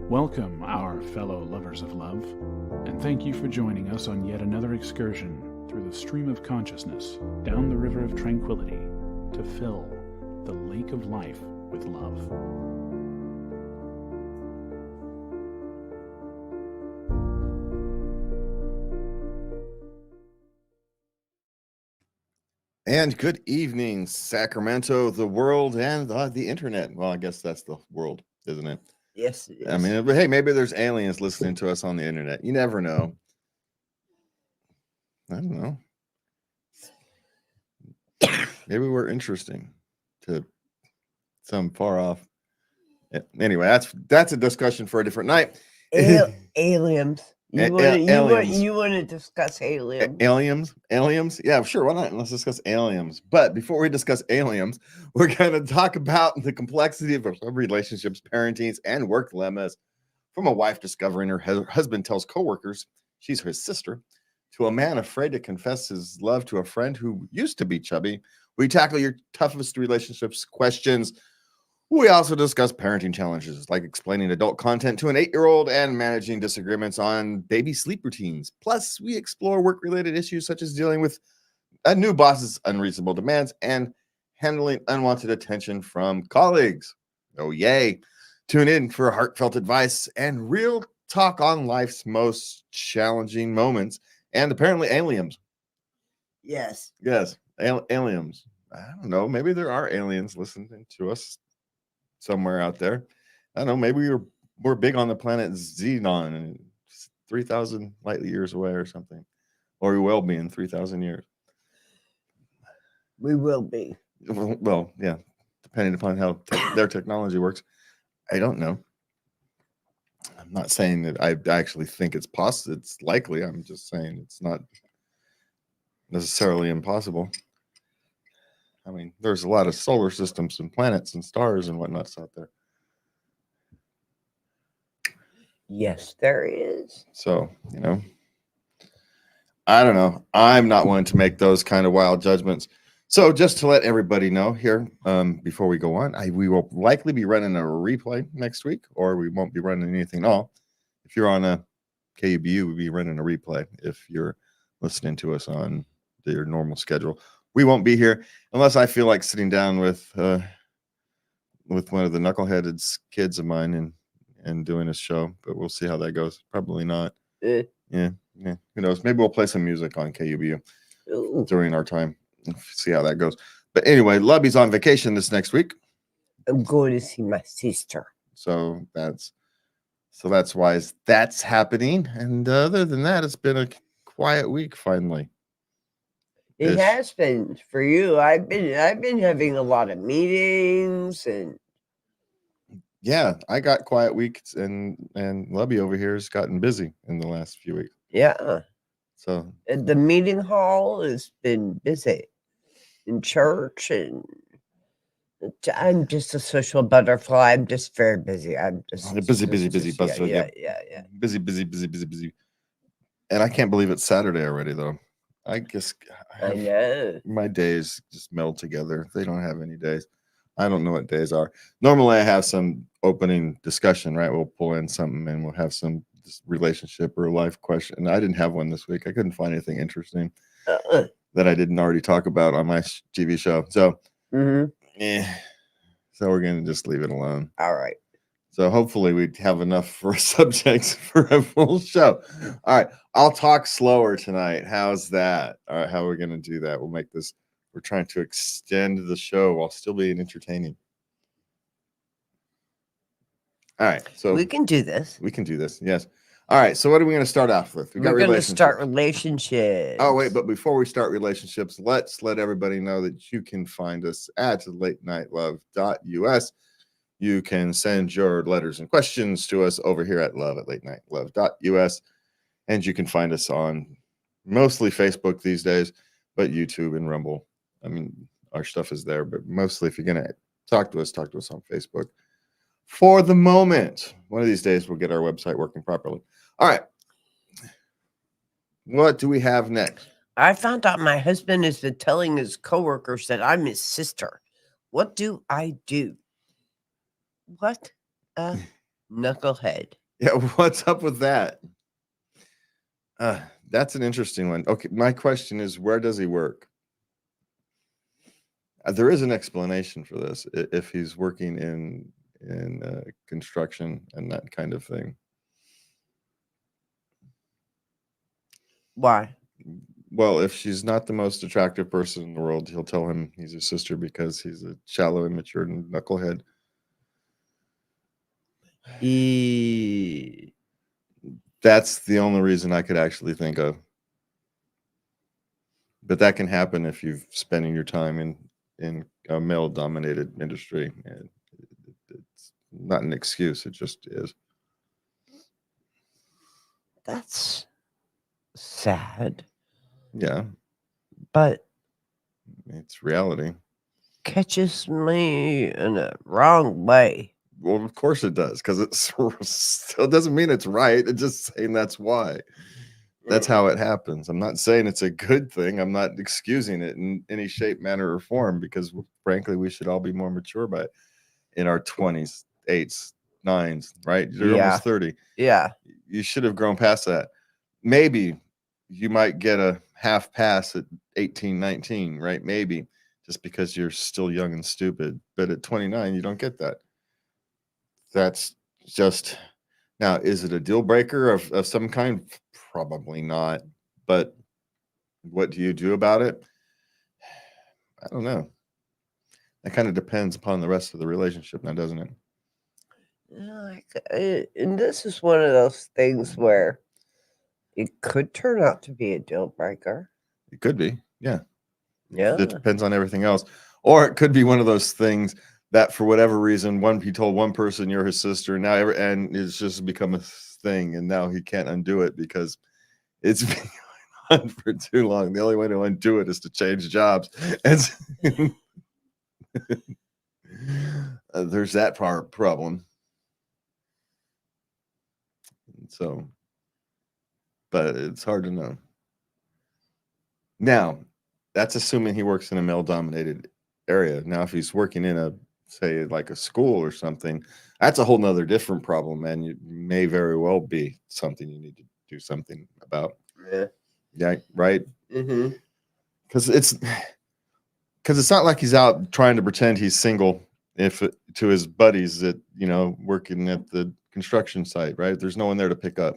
Welcome, our fellow lovers of love, and thank you for joining us on yet another excursion through the stream of consciousness down the river of tranquility to fill the lake of life with love. And good evening, Sacramento, the world, and the internet. Well, I guess that's the world, isn't it? Yes, it is. I mean, but hey, maybe there's aliens listening to us on the internet. You never know. I don't know. Maybe we're interesting to some far off. Anyway, that's a discussion for a different night. Aliens. You want to discuss aliens? Aliens. Yeah, sure. Why not? Let's discuss aliens. But before we discuss aliens, we're going to talk about the complexity of relationships, parentings, and work dilemmas. From a wife discovering her husband tells coworkers she's his sister, to a man afraid to confess his love to a friend who used to be chubby. We tackle your toughest relationships questions. We also discuss parenting challenges like explaining adult content to an 8-year-old and managing disagreements on baby sleep routines. Plus, we explore work-related issues such as dealing with a new boss's unreasonable demands and handling unwanted attention from colleagues. Oh, yay. Tune in for heartfelt advice and real talk on life's most challenging moments and apparently aliens. Yes. Yes, aliens. I don't know. Maybe there are aliens listening to us somewhere out there. I don't know. Maybe we're big on the planet Xenon and 3,000 light years away or something. Or we will be in 3,000 years. We will be. Well, yeah, depending upon how their technology works. I don't know. I'm not saying that I actually think it's possible. It's likely. I'm just saying it's not necessarily impossible. I mean, there's a lot of solar systems and planets and stars and whatnots out there. Yes, there is. So, I don't know. I'm not one to make those kind of wild judgments. So just to let everybody know here, before we go on, we will likely be running a replay next week, or we won't be running anything at all. If you're on a KUBU, we'll be running a replay. If you're listening to us on your normal schedule, we won't be here unless I feel like sitting down with one of the knuckleheaded kids of mine and doing a show. But we'll see how that goes. Probably not. Yeah. Who knows? Maybe we'll play some music on KUBU during our time. See how that goes. But anyway, Lubby's on vacation this next week. I'm going to see my sister. So that's why that's happening. And other than that, it's been a quiet week finally. It has been for you. I've been having a lot of meetings and yeah, I got quiet weeks and Lubby over here has gotten busy in the last few weeks. Yeah. So the meeting hall has been busy in church, and I'm just a social butterfly. I'm just very busy. I'm just busy. Yeah. Busy. And I can't believe it's Saturday already, though. I guess I know my days just meld together. They don't have any days. I don't know what days are. Normally, I have some opening discussion, right? We'll pull in something and we'll have some relationship or life question. And I didn't have one this week. I couldn't find anything interesting that I didn't already talk about on my TV show. So, so we're going to just leave it alone. All right. So hopefully we'd have enough for subjects for a full show. All right. I'll talk slower tonight. How's that? All right. How are we going to do that? We'll make this. We're trying to extend the show while still being entertaining. All right. So we can do this. We can do this. Yes. All right. So what are we going to start off with? We're going to start relationships. Oh, wait. But before we start relationships, let's let everybody know that you can find us at latenightLove.us. You can send your letters and questions to us over here at love@latenightLove.us. And you can find us on mostly Facebook these days, but YouTube and Rumble. I mean, our stuff is there, but mostly if you're going to talk to us on Facebook. For the moment, one of these days we'll get our website working properly. All right. What do we have next? I found out my husband has been telling his coworkers that I'm his sister. What do I do? What a knucklehead. Yeah, what's up with that? That's an interesting one. Okay, my question is, where does he work? There is an explanation for this if he's working in construction and that kind of thing. Why? Well, if she's not the most attractive person in the world, he'll tell him he's his sister because he's a shallow, immature knucklehead. That's the only reason I could actually think of. But that can happen if you're spending your time in a male-dominated industry. And it's not an excuse. It just is. That's sad. Yeah, But it's reality. catches me in a wrong way. Well, of course it does, because it still doesn't mean it's right. It's just saying that's why. That's how it happens. I'm not saying it's a good thing. I'm not excusing it in any shape, manner, or form, because frankly, we should all be more mature by in our 20s, 8s, 9s, right? You're almost 30. Yeah. You should have grown past that. Maybe you might get a half pass at 18, 19, right? Maybe just because you're still young and stupid. But at 29, you don't get that. That's just now, is it a deal breaker of some kind? Probably not. But what do you do about it? I don't know. That kind of depends upon the rest of the relationship now, doesn't it? And this is one of those things where it could turn out to be a deal breaker. It could be. Yeah. Yeah. It depends on everything else. Or it could be one of those things that for whatever reason, he told one person you're his sister, now and it's just become a thing, and now he can't undo it because it's been going on for too long. The only way to undo it is to change jobs. And there's that problem. So, but it's hard to know. Now, that's assuming he works in a male-dominated area. Now, if he's working in a, say, like a school or something, that's a whole nother different problem, and it may very well be something you need to do something about. Yeah, right? Mm-hmm. Because it's not like he's out trying to pretend he's single to his buddies that, working at the construction site, right? There's no one there to pick up.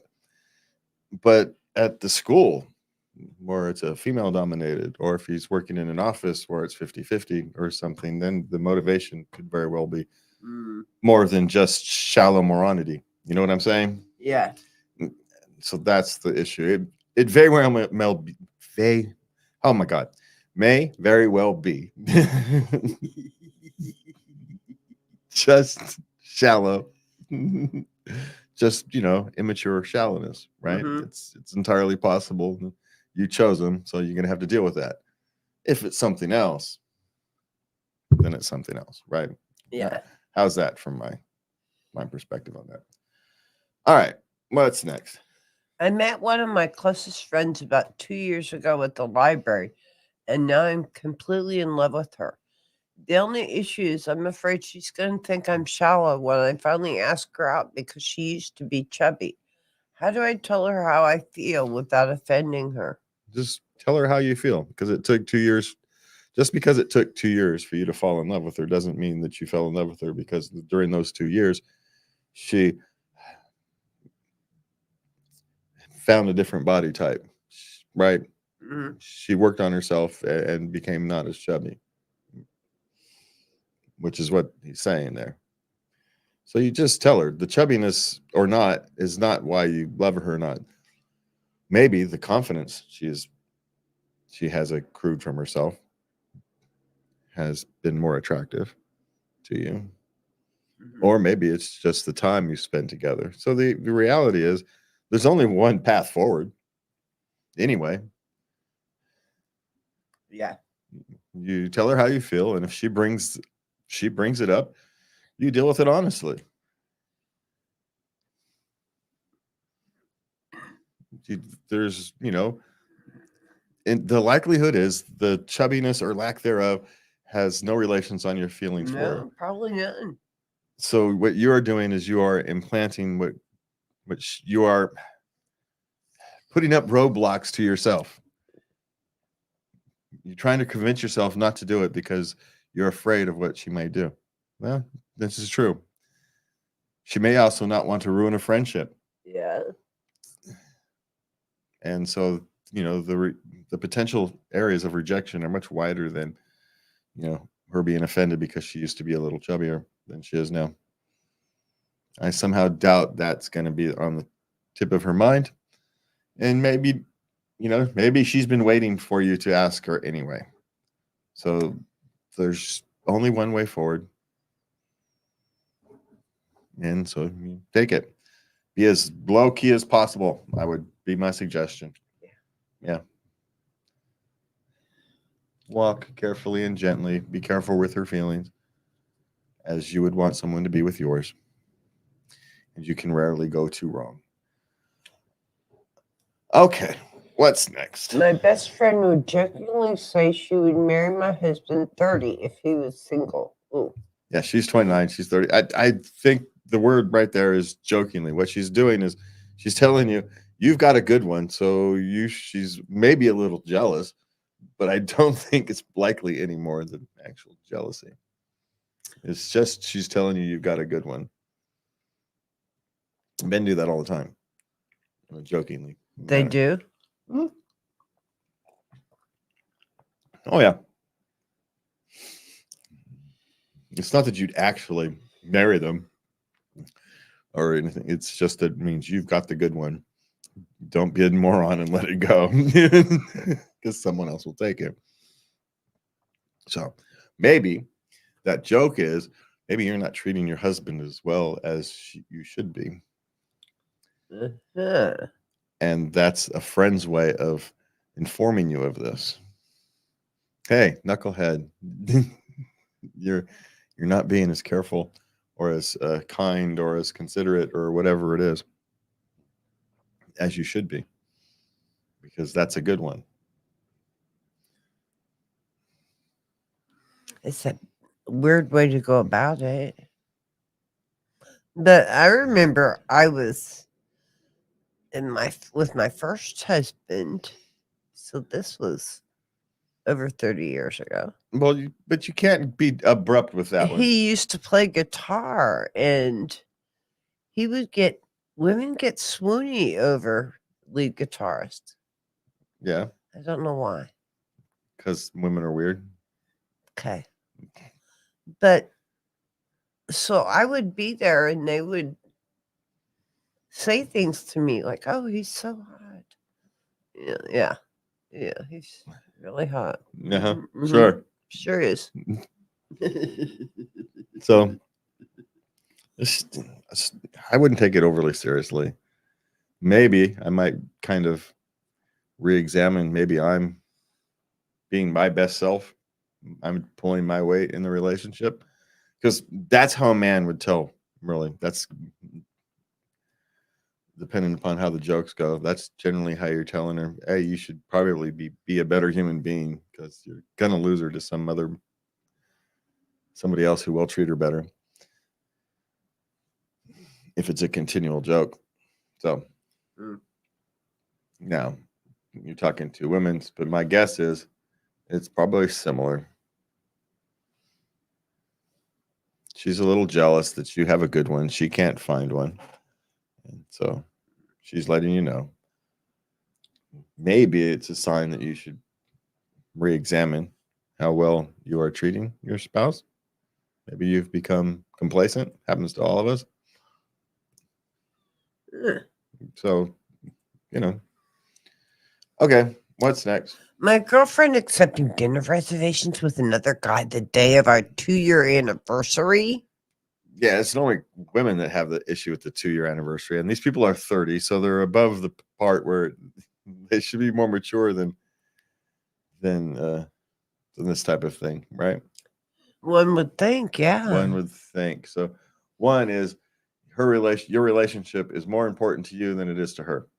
But at the school where it's a female dominated, or if he's working in an office where it's 50-50 or something, then the motivation could very well be more than just shallow moronity. You know what I'm saying? Yeah. So that's the issue. It very well may very well be just shallow, just immature shallowness, right? Mhm. It's entirely possible. You chose them, so you're gonna have to deal with that. If it's something else, then it's something else, right? Yeah. How's that from my perspective on that? All right, what's next? I met one of my closest friends about 2 years ago at the library, and now I'm completely in love with her. The only issue is I'm afraid she's going to think I'm shallow when I finally ask her out because she used to be chubby. How do I tell her how I feel without offending her? Just tell her how you feel, because it took 2 years. Just because it took 2 years for you to fall in love with her doesn't mean that you fell in love with her, because during those 2 years, she found a different body type, right? Mhm. She worked on herself and became not as chubby, which is what he's saying there. So you just tell her the chubbiness or not is not why you love her or not. Maybe the confidence she has accrued from herself has been more attractive to you. Mhm. Or maybe it's just the time you spend together. So the reality is there's only one path forward anyway. Yeah. You tell her how you feel, and if she brings it up, you deal with it honestly. There's, and the likelihood is the chubbiness or lack thereof has no relations on your feelings for her. No, probably none. So what you are doing is you are implanting which you are putting up roadblocks to yourself. You're trying to convince yourself not to do it because you're afraid of what she may do. Well, this is true. She may also not want to ruin a friendship. Yeah. And so, the potential areas of rejection are much wider than, her being offended because she used to be a little chubbier than she is now. I somehow doubt that's going to be on the tip of her mind. And maybe, maybe she's been waiting for you to ask her anyway. So there's only one way forward. And so you take it. Be as low key as possible. I would be my suggestion. Yeah. Walk carefully and gently. Be careful with her feelings as you would want someone to be with yours. And you can rarely go too wrong. Okay. What's next? My best friend would jokingly say she would marry my husband 30 if he was single. Ooh. Yeah, she's 29. She's 30. I think the word right there is jokingly. What she's doing is she's telling you, you've got a good one. So she's maybe a little jealous, but I don't think it's likely any more than actual jealousy. It's just she's telling you you've got a good one. Men do that all the time. Jokingly. They do? Oh, yeah. It's not that you'd actually marry them or anything. It's just that it means you've got the good one. Don't be a moron and let it go because someone else will take it. So maybe that joke is maybe you're not treating your husband as well as you should be. Uh-huh. And that's a friend's way of informing you of this. Hey, knucklehead, you're not being as careful or as kind or as considerate or whatever it is as you should be, because that's a good one. It's a weird way to go about it. But I remember I was with my first husband. So this was over 30 years ago. Well, but you can't be abrupt with that one. He used to play guitar, and he would women get swoony over lead guitarist. Yeah. I don't know why. Because women are weird. Okay. But so I would be there and they would say things to me like, oh, he's so hot. Yeah. He's really hot. Uh-huh. Mm-hmm. Sure. Sure is. So I wouldn't take it overly seriously. Maybe I might kind of re-examine. Maybe I'm being my best self. I'm pulling my weight in the relationship, because that's how a man would tell. Really, that's depending upon how the jokes go. That's generally how you're telling her, hey, you should probably be a better human being, because you're gonna lose her to somebody else who will treat her better if it's a continual joke. So now you're talking to women, but my guess is it's probably similar. She's a little jealous that you have a good one. She can't find one. And so she's letting you know. Maybe it's a sign that you should re-examine how well you are treating your spouse. Maybe you've become complacent. Happens to all of us. So, Okay, what's next? My girlfriend accepting dinner reservations with another guy the day of our 2-year anniversary. Yeah, it's only women that have the issue with the 2-year anniversary, and these people are 30, so they're above the part where they should be more mature than this type of thing, right? One would think, yeah. One would think. So, one is your relationship is more important to you than it is to her,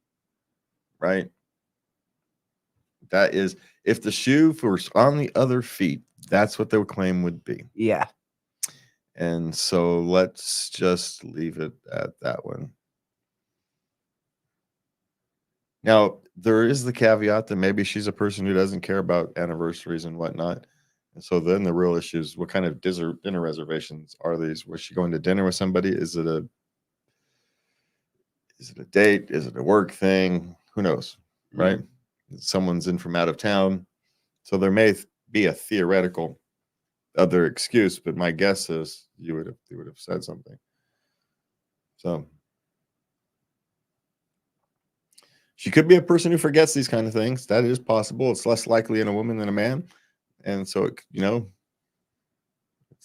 right? That is, if the shoe was on the other feet, that's what their claim would be. Yeah. And so let's just leave it at that one. Now, there is the caveat that maybe she's a person who doesn't care about anniversaries and whatnot. And so then the real issue is, what kind of dinner reservations are these? Was she going to dinner with somebody? Is it a date? Is it a work thing? Who knows, right? Someone's in from out of town. So there may be a theoretical other excuse, but my guess is you would have said something. So she could be a person who forgets these kind of things. That is possible. It's less likely in a woman than a man. And so, it's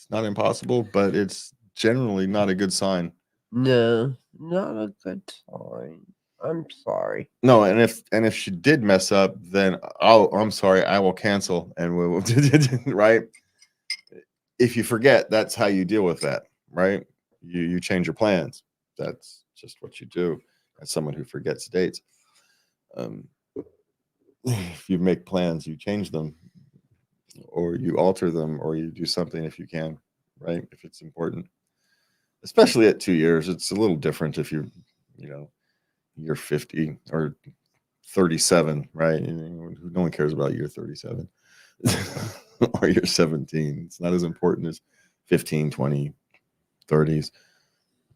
not impossible, but it's generally not a good sign. No, not a good sign. I'm sorry. No, and if she did mess up, then I'm sorry, I will cancel, and we will right. If you forget, that's how you deal with that, right? You change your plans. That's just what you do as someone who forgets dates. If you make plans, you change them, or you alter them, or you do something if you can, right? If it's important, especially at 2 years, it's a little different if you're 50 or 37, right? No one cares about year 37 or year 17. It's not as important as 15, 20, 30s.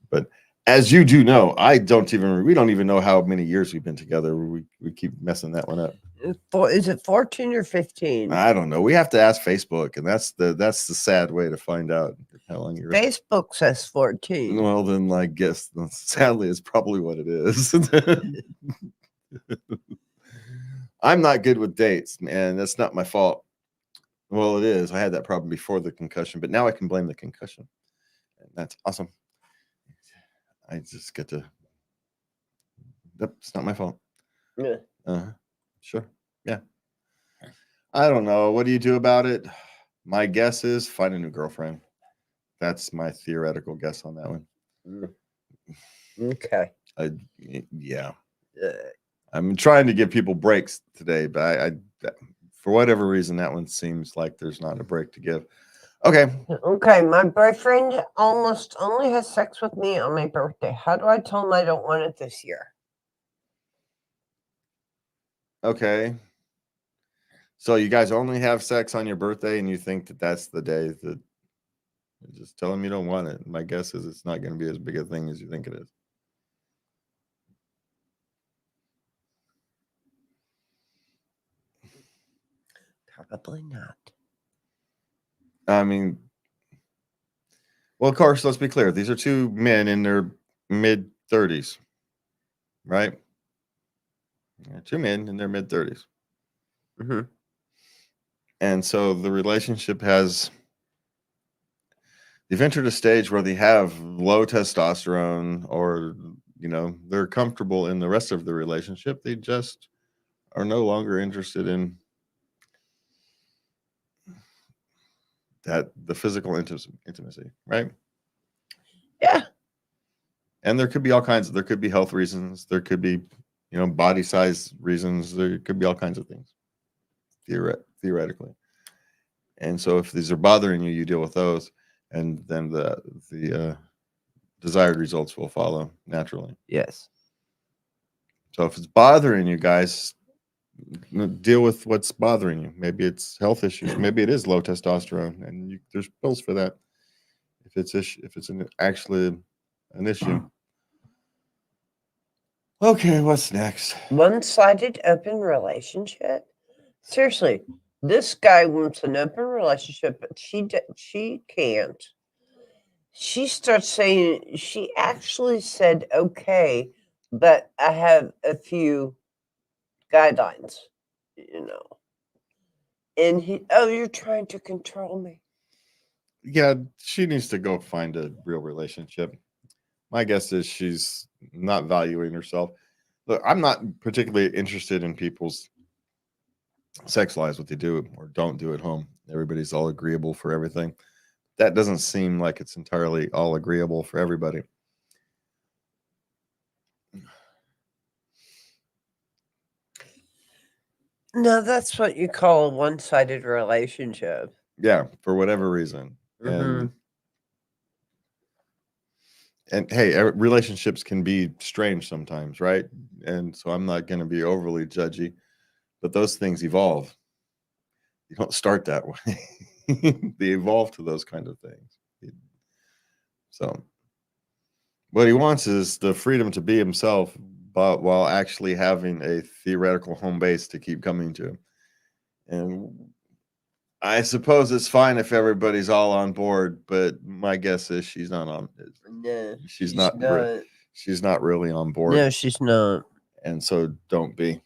But as you do know, we don't even know how many years we've been together. We keep messing that one up. Is it 14 or 15? I don't know. We have to ask Facebook, and that's the sad way to find out how long you're. Facebook says 14. Well, then I guess sadly it's probably what it is. I'm not good with dates, man. That's not my fault. Well, it is. I had that problem before the concussion, but now I can blame the concussion. And that's awesome. I just get to. Yep, it's not my fault. Yeah. Sure. Yeah. I don't know. What do you do about it? My guess is find a new girlfriend. That's my theoretical guess on that one. Okay. Yeah. I'm trying to give people breaks today, but I for whatever reason, that one seems like there's not a break to give. Okay. Okay. My boyfriend almost only has sex with me on my birthday. How do I tell him I don't want it this year? Okay. So you guys only have sex on your birthday, and you think that that's the day that. Just tell him you don't want it. My guess is it's not going to be as big a thing as you think it is. Probably not. I mean, well, of course, let's be clear. These are two men in their mid-30s, right? Two men in their mid-30s. Mm-hmm. And so the relationship they've entered a stage where they have low testosterone, or, they're comfortable in the rest of the relationship. They just are no longer interested in the physical intimacy, right? Yeah. And there could be there could be health reasons. There could be, body size reasons. There could be all kinds of things, theoretically. And so if these are bothering you, you deal with those, and then the desired results will follow naturally. Yes. So if it's bothering you guys, deal with what's bothering you. Maybe it's health issues. Maybe it is low testosterone, and there's pills for that. If it's actually an issue. Okay, what's next? One-sided open relationship. Seriously, this guy wants an open relationship, but she can't. She starts saying, she actually said, okay, but I have a few guidelines, And you're trying to control me. Yeah, she needs to go find a real relationship. My guess is she's not valuing herself. Look, I'm not particularly interested in people's sex lives, what they do or don't do at home. Everybody's all agreeable for everything. That doesn't seem like it's entirely all agreeable for everybody. No, that's what you call a one-sided relationship. Yeah, for whatever reason. Mm-hmm. And And hey, relationships can be strange sometimes, right? And so I'm not going to be overly judgy, but those things evolve. You don't start that way. They evolve to those kind of things. So what he wants is the freedom to be himself, but while actually having a theoretical home base to keep coming to. And I suppose it's fine if everybody's all on board, but my guess is she's not on. No, She's not. She's not really on board. No, she's not. And so don't be.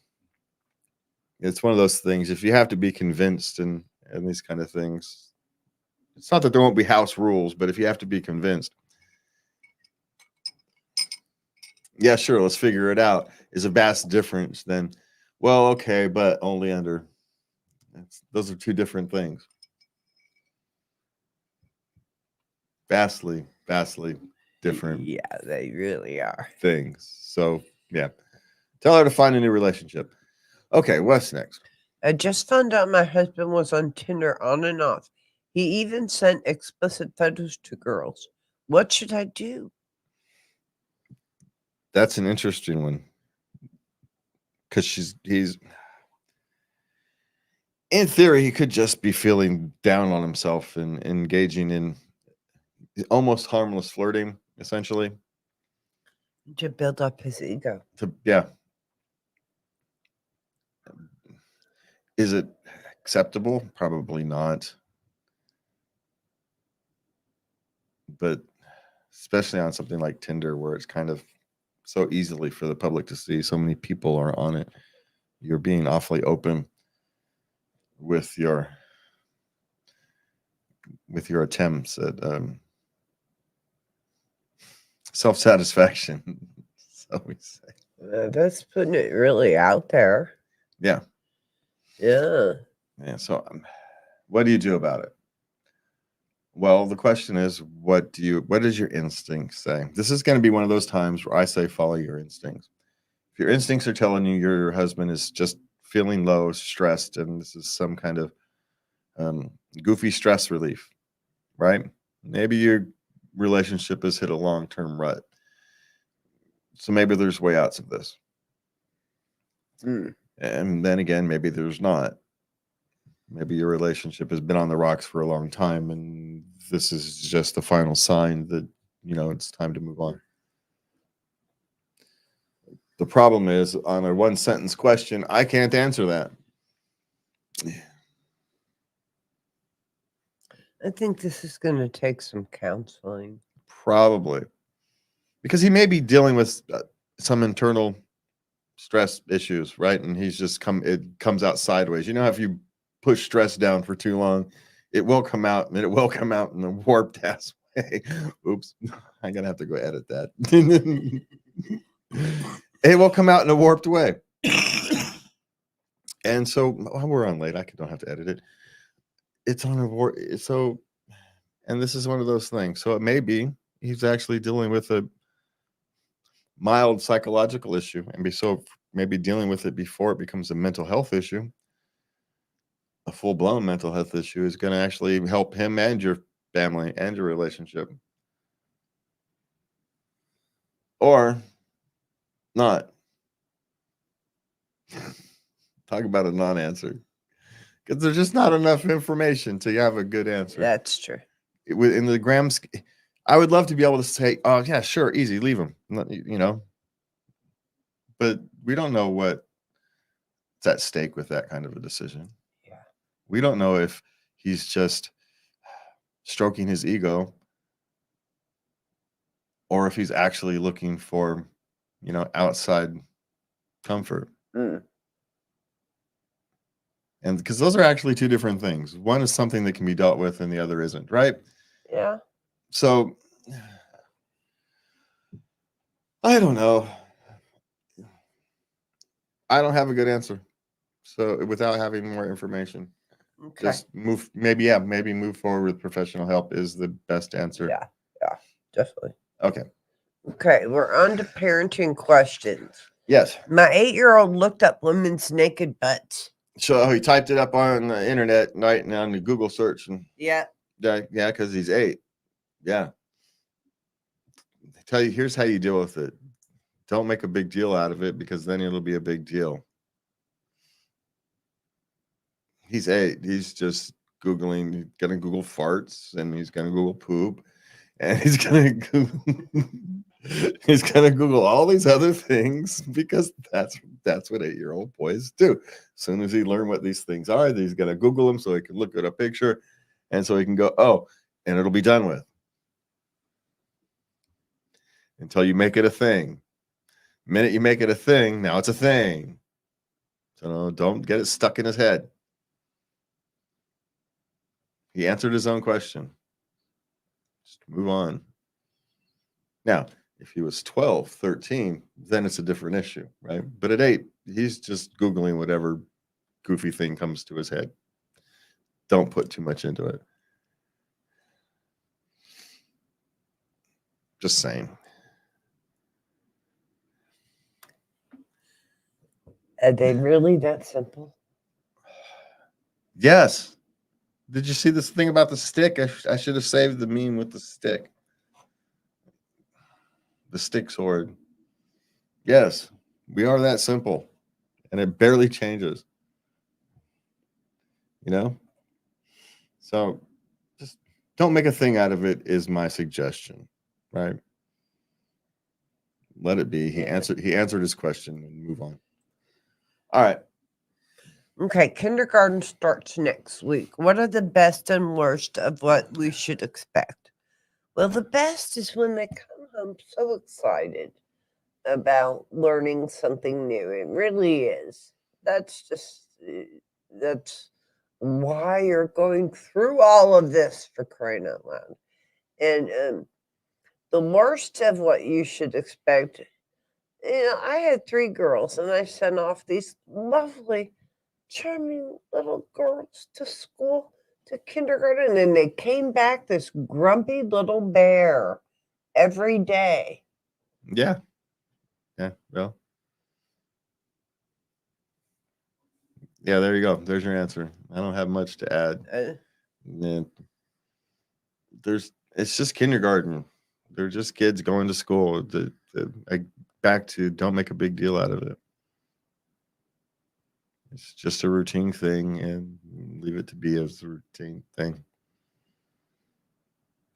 It's one of those things. If you have to be convinced and these kind of things, it's not that there won't be house rules, but if you have to be convinced, yeah, sure, let's figure it out, is a vast difference than, well, okay, but only under. Those are two different things. Vastly different. Yeah, they really are. Things. So, yeah. Tell her to find a new relationship. Okay, what's next? I just found out my husband was on Tinder on and off. He even sent explicit photos to girls. What should I do? That's an interesting one. Because he's in theory, he could just be feeling down on himself and engaging in almost harmless flirting, essentially. To build up his ego. Yeah. Is it acceptable? Probably not. But especially on something like Tinder, where it's kind of so easily for the public to see, so many people are on it. You're being awfully open with your attempts at self-satisfaction. So we say. That's putting it really out there. Yeah. Yeah. Yeah. So what do you do about it? Well, the question is, what does your instinct say? This is going to be one of those times where I say follow your instincts. If your instincts are telling you your husband is just feeling low, stressed, and this is some kind of goofy stress relief, right? Maybe your relationship has hit a long-term rut. So maybe there's way outs of this. And then again, maybe there's not. Maybe your relationship has been on the rocks for a long time, and this is just the final sign that, it's time to move on. The problem is, on a one-sentence question, I can't answer that. I think this is going to take some counseling. Probably. Because he may be dealing with some internal stress issues, right? And he's just it comes out sideways. If you push stress down for too long, it will come out, and it will come out in a warped ass way. Oops, I'm gonna have to go edit that. It will come out in a warped way. And so we're on late. I don't have to edit it. It's on a warp. So, and this is one of those things. So it may be he's actually dealing with a mild psychological issue, and maybe dealing with it before it becomes a mental health issue. A full-blown mental health issue is going to actually help him and your family and your relationship. Or not. Talk about a non-answer. Because there's just not enough information to have a good answer. That's true. In the gram, I would love to be able to say, oh, yeah, sure, easy, leave him. But we don't know what's at stake with that kind of a decision. Yeah. We don't know if he's just stroking his ego, or if he's actually looking for, outside comfort. And because those are actually two different things. One is something that can be dealt with and the other isn't, right? Yeah. So I don't know. I don't have a good answer. So without having more information, just maybe move forward with professional help is the best answer. Yeah, definitely. Okay, we're on to parenting questions. Yes. My 8-year-old looked up women's naked butts. So he typed it up on the internet, right, and on the Google search, and Yeah, because he's 8. Yeah. tell you, here's how you deal with it. Don't make a big deal out of it, because then it'll be a big deal. He's 8. He's just Googling. He's going to Google farts, and he's going to Google poop, and he's going to Google all these other things, because that's what 8-year-old boys do. As soon as he learn what these things are, he's going to Google them so he can look at a picture, and so he can go, oh, and it'll be done with. Until you make it a thing. The minute you make it a thing, now it's a thing. So don't get it stuck in his head. He answered his own question. Just move on. Now, if he was 12, 13, then it's a different issue, right? But at 8, he's just Googling whatever goofy thing comes to his head. Don't put too much into it. Just saying. Are they really that simple? Yes. Did you see this thing about the stick? I should have saved the meme with the stick. The stick sword. Yes, we are that simple. And it barely changes. You know? So just don't make a thing out of it is my suggestion. Right? Let it be. He answered his question, and move on. All right. Okay, kindergarten starts next week. What are the best and worst of what we should expect? Well, the best is when they come home so excited about learning something new. It really is. That's why you're going through all of this, for crying out loud. And the worst of what you should expect, I had 3 girls, and I sent off these lovely, charming little girls to school, to kindergarten, and they came back this grumpy little bear every day. Yeah. Yeah. Well. Yeah, there you go. There's your answer. I don't have much to add. It's just kindergarten. They're just kids going to school. Back to don't make a big deal out of it. It's just a routine thing, and leave it to be as a routine thing.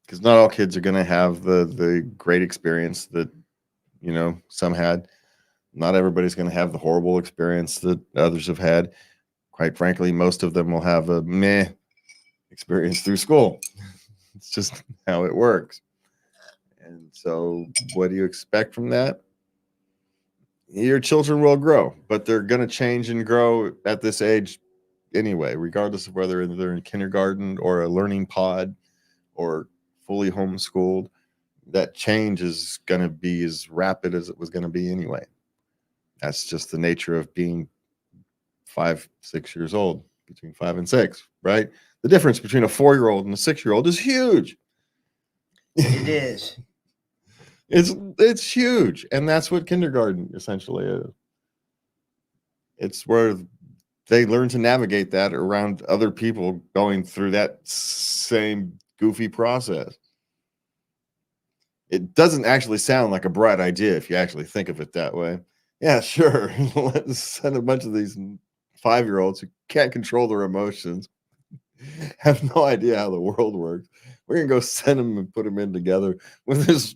Because not all kids are going to have the great experience that, some had. Not everybody's going to have the horrible experience that others have had. Quite frankly, most of them will have a meh experience through school. It's just how it works. And so what do you expect from that? Your children will grow, but they're going to change and grow at this age anyway, regardless of whether they're in kindergarten or a learning pod or fully homeschooled. That change is going to be as rapid as it was going to be anyway. That's just the nature of being 5, 6 years old, between 5 and 6, right? The difference between a 4-year-old and a 6-year-old is huge. It is. It's huge, and that's what kindergarten essentially is. It's where they learn to navigate that around other people going through that same goofy process. It doesn't actually sound like a bright idea if you actually think of it that way. Yeah, sure. Let's send a bunch of these 5-year-olds who can't control their emotions, have no idea how the world works. We're going to go send them and put them in together with this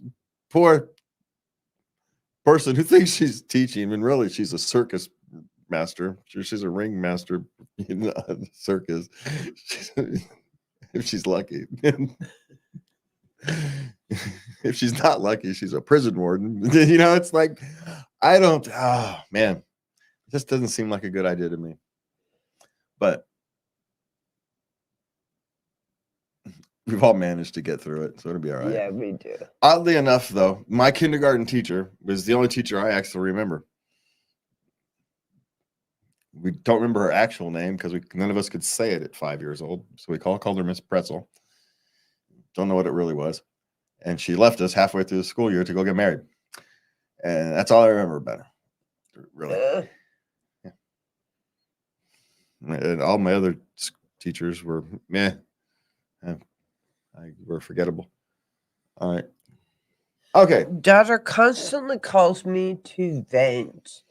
poor person who thinks she's teaching, and really she's a circus master. She's a ring master in the circus. If she's lucky. If she's not lucky, she's a prison warden. It's like, man, it just doesn't seem like a good idea to me. But we've all managed to get through it, so it'll be all right. Yeah, we do. Oddly enough, though, my kindergarten teacher was the only teacher I actually remember. We don't remember her actual name because none of us could say it at 5 years old. So we called her Miss Pretzel. Don't know what it really was. And she left us halfway through the school year to go get married. And that's all I remember about her. Really. Yeah. And all my other teachers were meh. We're forgettable. All right. Okay. Daughter constantly calls me to vent,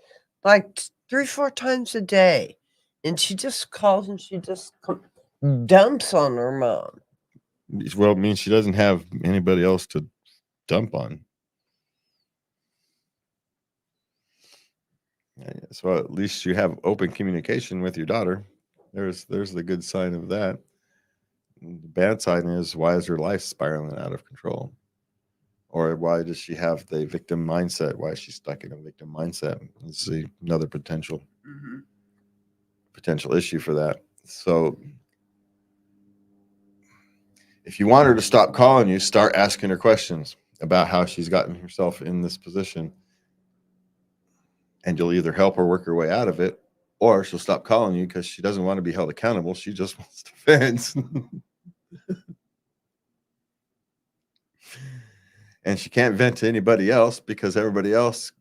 like 3-4 times a day. And she just calls and she just dumps on her mom. Well, it means she doesn't have anybody else to dump on. So at least you have open communication with your daughter. There's the good sign of that. The bad sign is, why is her life spiraling out of control? Or why does she have the victim mindset? Why is she stuck in a victim mindset? Let's see, another potential issue for that. So if you want her to stop calling you, start asking her questions about how she's gotten herself in this position. And you'll either help her work her way out of it, or she'll stop calling you because she doesn't want to be held accountable. She just wants to vent. And she can't vent to anybody else because everybody else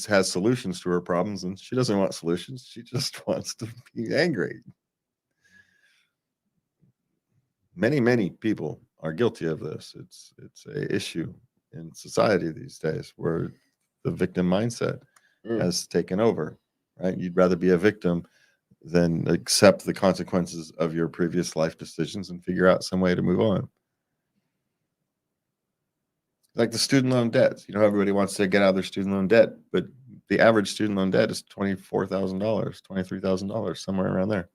has solutions to her problems, and she doesn't want solutions. She just wants to be angry. Many people are guilty of this. It's a issue in society these days where the victim mindset has taken over, right? You'd rather be a victim than accept the consequences of your previous life decisions and figure out some way to move on. Like the student loan debt. Everybody wants to get out of their student loan debt, but the average student loan debt is $24,000, $23,000, somewhere around there.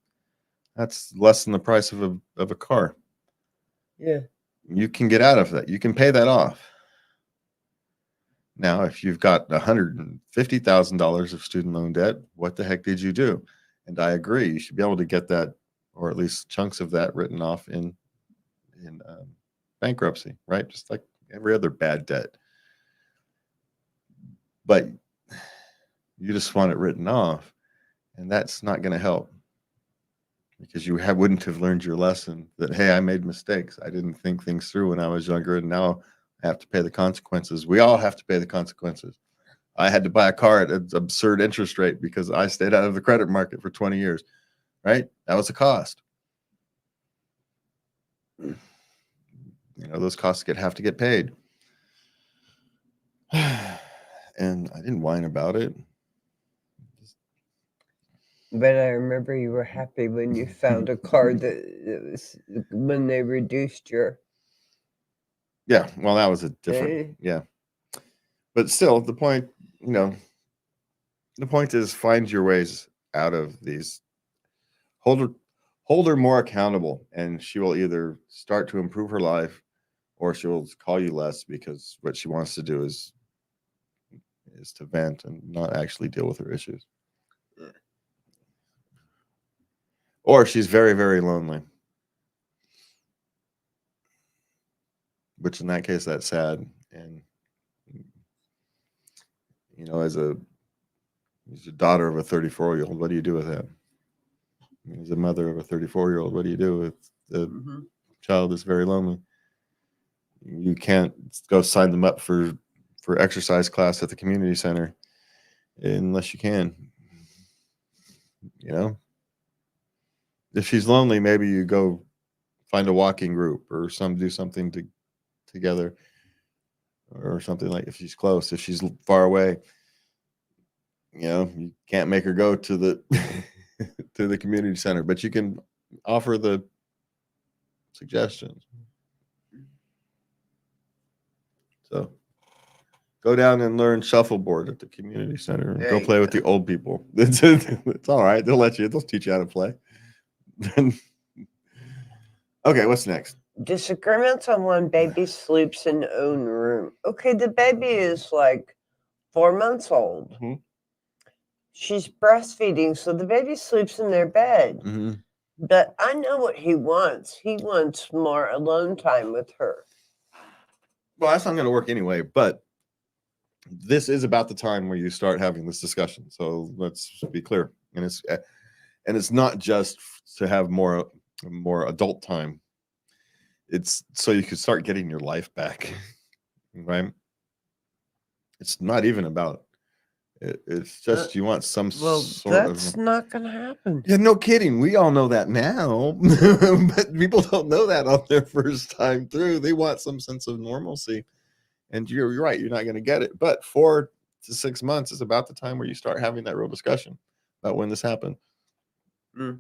That's less than the price of a car. Yeah. You can get out of that. You can pay that off. Now, if you've got $150,000 of student loan debt, what the heck did you do? And I agree, you should be able to get that, or at least chunks of that, written off in bankruptcy, right? Just like every other bad debt. But you just want it written off, and that's not going to help, because you wouldn't have learned your lesson that, hey, I made mistakes. I didn't think things through when I was younger, and now I have to pay the consequences. We all have to pay the consequences. I had to buy a car at an absurd interest rate because I stayed out of the credit market for 20 years, right? That was a cost. Those costs have to get paid. And I didn't whine about it. But I remember you were happy when you found a car that was when they reduced your. Yeah, well, that was a different, yeah. But still, the point is, find your ways out of these. Hold her more accountable, and she will either start to improve her life, or she will call you less, because what she wants to do is to vent and not actually deal with her issues. Or she's very, very lonely, which in that case, that's sad. And as a daughter of a 34-year-old, what do you do with that? As a mother of a 34-year-old, what do you do with the child that's very lonely? You can't go sign them up for exercise class at the community center unless you can. If she's lonely, maybe you go find a walking group or do something together, or something. Like, if she's close. If she's far away, you can't make her go to the to the community center, but you can offer the suggestions. So go down and learn shuffleboard at the community center, and go play with the old people. It's all right. They'll teach you how to play. Okay, what's next? Disagreements on when baby sleeps in own room. Okay, the baby is like 4 months old. Mm-hmm. She's breastfeeding, so the baby sleeps in their bed. Mm-hmm. But I know what he wants. He wants more alone time with her. Well, that's not going to work anyway, but this is about the time where you start having this discussion. So let's be clear. And it's not just to have more adult time. It's so you can start getting your life back, right? It's not even about it. It's just you want some sort of. That's not going to happen. Yeah, no kidding. We all know that now, but people don't know that on their first time through. They want some sense of normalcy, And you're right, you're not going to get it. But 4 to 6 months is about the time where you start having that real discussion about when this happened. Mm.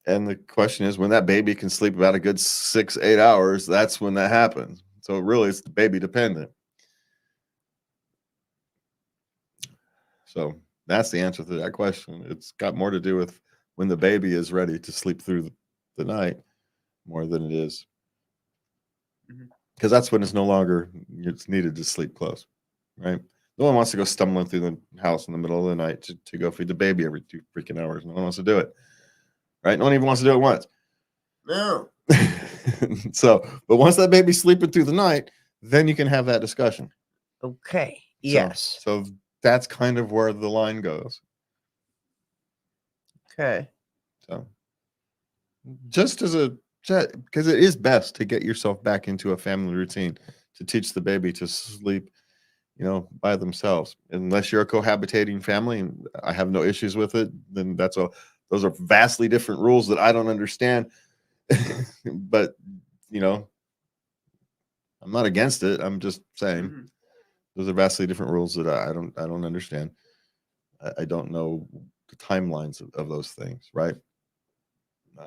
And the question is, when that baby can sleep about a good 6-8 hours, that's when that happens. So really, it's baby dependent. So that's the answer to that question. It's got more to do with when the baby is ready to sleep through the night more than it is. Because that's when it's no longer it's needed to sleep close, right? No one wants to go stumbling through the house in the middle of the night to go feed the baby every 2 freaking hours. No one wants to do it, right? No one even wants to do it once. No. So, but once that baby's sleeping through the night, then you can have that discussion. Okay. Yes. So that's kind of where the line goes. Okay. So just as because it is best to get yourself back into a family routine to teach the baby to sleep, by themselves. Unless you're a cohabitating family, and I have no issues with it, then those are vastly different rules that I don't understand. But I'm not against it. I'm just saying those are vastly different rules that I don't understand. I don't know the timelines of those things, right?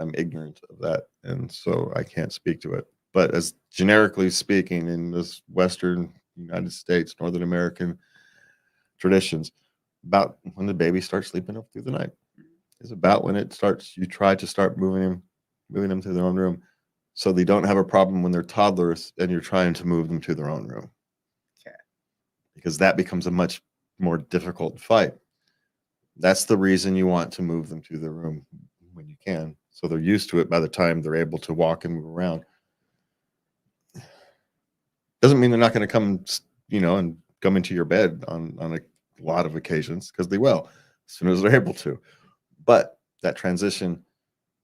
I'm ignorant of that, and so I can't speak to it. But as generically speaking, in this Western United States, Northern American traditions, about when the baby starts sleeping up through the night is about when it starts. You try to start moving them to their own room, so they don't have a problem when they're toddlers, and you're trying to move them to their own room. Okay. Because that becomes a much more difficult fight. That's the reason you want to move them to their room when you can, so they're used to it by the time they're able to walk and move around. Doesn't mean they're not going to come, and come into your bed on a lot of occasions, because they will as soon as they're able to. But that transition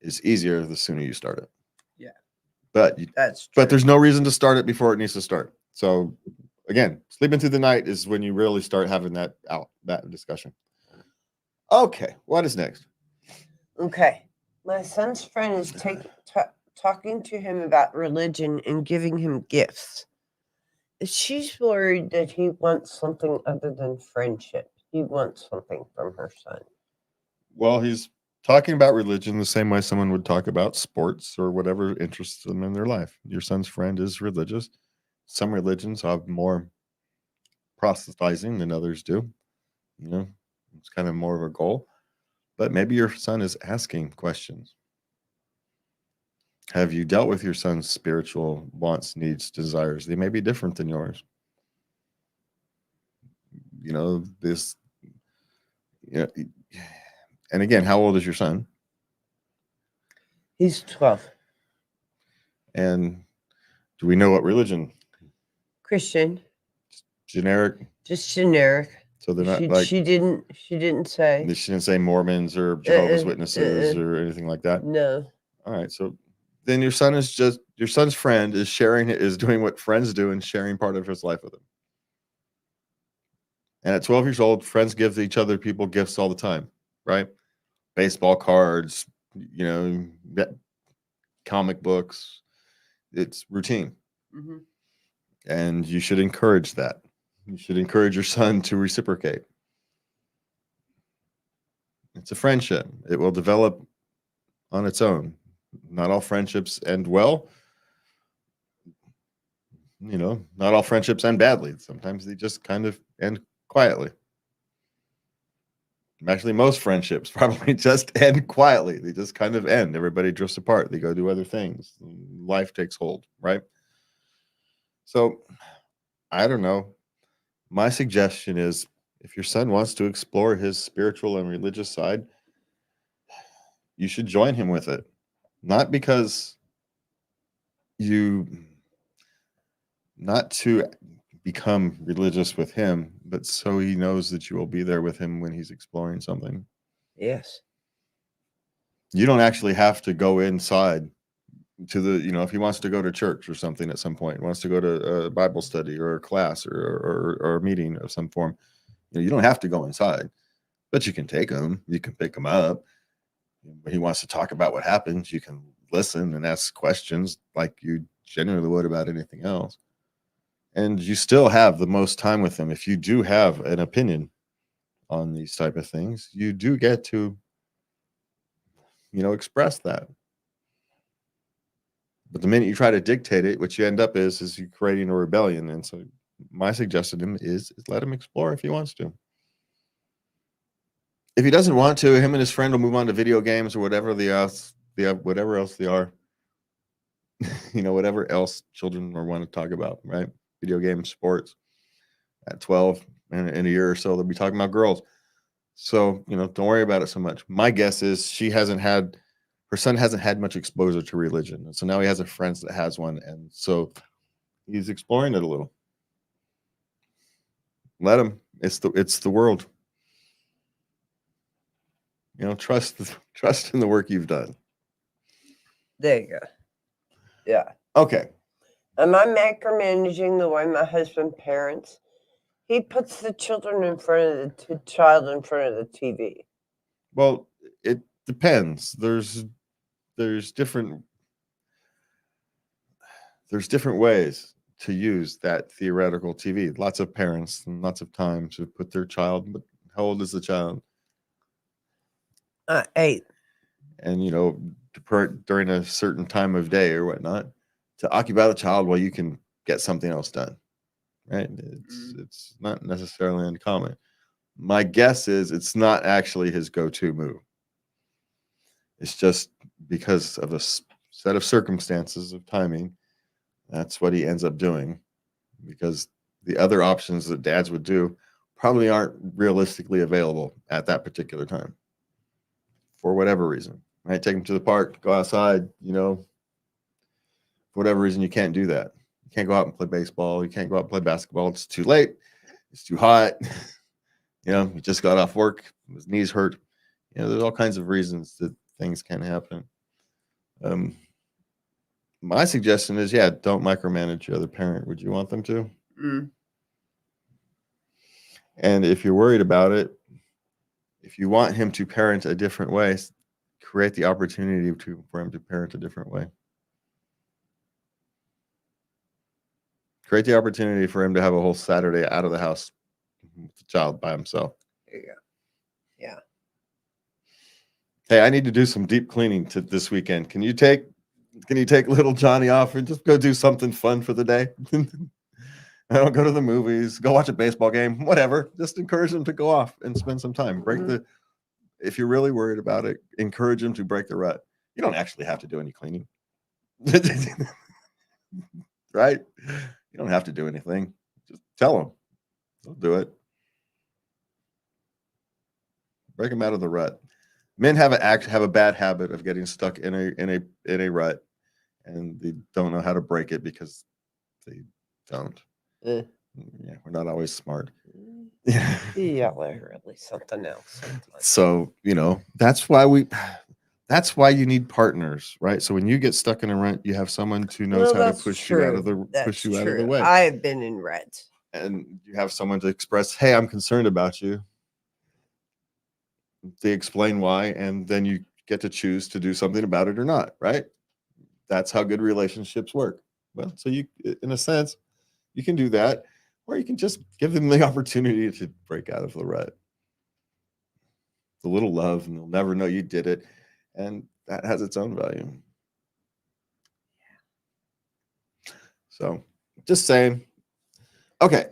is easier the sooner you start it. Yeah. But That's true. But there's no reason to start it before it needs to start. So again, sleeping through the night is when you really start having that discussion. Okay, what is next? Okay. My son's friend is talking to him about religion and giving him gifts. She's worried that he wants something other than friendship. He wants something from her son. Well, he's talking about religion the same way someone would talk about sports or whatever interests them in their life. Your son's friend is religious. Some religions have more proselytizing than others do. It's kind of more of a goal. But maybe your son is asking questions. Have you dealt with your son's spiritual wants, needs, desires? They may be different than yours. This, and again, how old is your son? He's 12. And do we know what religion? Christian. Generic? Just generic. So they're not she didn't say. She didn't say Mormons or Jehovah's Witnesses or anything like that? No. All right. So then your son's friend is doing what friends do and sharing part of his life with him. And at 12 years old, friends give each other people gifts all the time, right? Baseball cards, comic books. It's routine. Mm-hmm. And you should encourage that. You should encourage your son to reciprocate. It's a friendship. It will develop on its own. Not all friendships end well. Not all friendships end badly. Sometimes they just kind of end quietly. Actually, most friendships probably just end quietly. They just kind of end. Everybody drifts apart. They go do other things. Life takes hold, right? So, I don't know. My suggestion is, if your son wants to explore his spiritual and religious side, you should join him with it. Not because not to become religious with him, but so he knows that you will be there with him when he's exploring something. Yes. You don't actually have to go inside to the, if he wants to go to church or something at some point, wants to go to a Bible study or a class or a meeting of some form, you don't have to go inside, but you can take him, you can pick him up. When he wants to talk about what happens, you can listen and ask questions like you generally would about anything else. and you still have the most time with them. If you do have an opinion on these type of things, you do get to, express that. But the minute you try to dictate it, what you end up is you creating a rebellion. And so my suggestion to him is let him explore if he wants to. If he doesn't want to, him and his friend will move on to video games or whatever whatever else they are. Whatever else children want to talk about, right? Video games, sports. At 12, and in a year or so, they'll be talking about girls. So, don't worry about it so much. My guess is her son hasn't had much exposure to religion. And so now he has a friend that has one. And so he's exploring it a little. Let him. It's the world. Trust in the work you've done. There you go. Yeah. Okay. Am I micromanaging the way my husband parents? He puts the children in front of the child in front of the TV. Well, it depends. There's different ways to use that theoretical TV. Lots of parents and lots of time to put their child. But how old is the child? 8. And during a certain time of day or whatnot, to occupy the child while you can get something else done. Right? It's not necessarily uncommon. My guess is it's not actually his go-to move. It's just because of a set of circumstances of timing. That's what he ends up doing, because the other options that dads would do probably aren't realistically available at that particular time for whatever reason. Right? Take him to the park, go outside, for whatever reason you can't do that. You can't go out and play baseball. You can't go out and play basketball. It's too late. It's too hot. He just got off work. His knees hurt. There's all kinds of reasons that things can happen. My suggestion is, don't micromanage your other parent. Would you want them to? And if you're worried about it, if you want him to parent a different way, create the opportunity for him to parent a different way. Create the opportunity for him to have a whole Saturday out of the house with the child by himself. There you go. Yeah. Hey, I need to do some deep cleaning this weekend. Can you take little Johnny off and just go do something fun for the day? I don't go to the movies, go watch a baseball game, whatever. Just encourage him to go off and spend some time. If you're really worried about it, encourage him to break the rut. You don't actually have to do any cleaning. Right? You don't have to do anything. Just tell him. They'll do it. Break him out of the rut. Men have a bad habit of getting stuck in a rut, and they don't know how to break it because they don't. Yeah, we're not always smart. Yeah, we're really something else. So that's why you need partners, right? So when you get stuck in a rut, you have someone who knows how to push you out of the way. I've been in ruts, and you have someone to express, "Hey, I'm concerned about you." They explain why, and then you get to choose to do something about it or not, right? That's how good relationships work. Well, so you, in a sense, you can do that, or you can just give them the opportunity to break out of the rut. The little love, and they'll never know you did it, and that has its own value. So, just saying. Okay.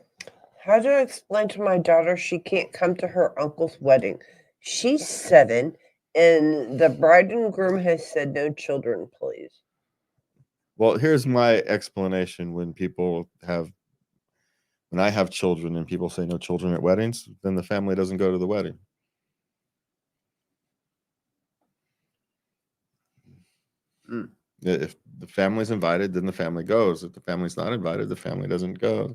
How do I explain to my daughter she can't come to her uncle's wedding? She's 7, and the bride and groom has said no children, please. Well, here's my explanation when I have children and people say no children at weddings, then the family doesn't go to the wedding. If the family's invited, then the family goes. If the family's not invited, the family doesn't go.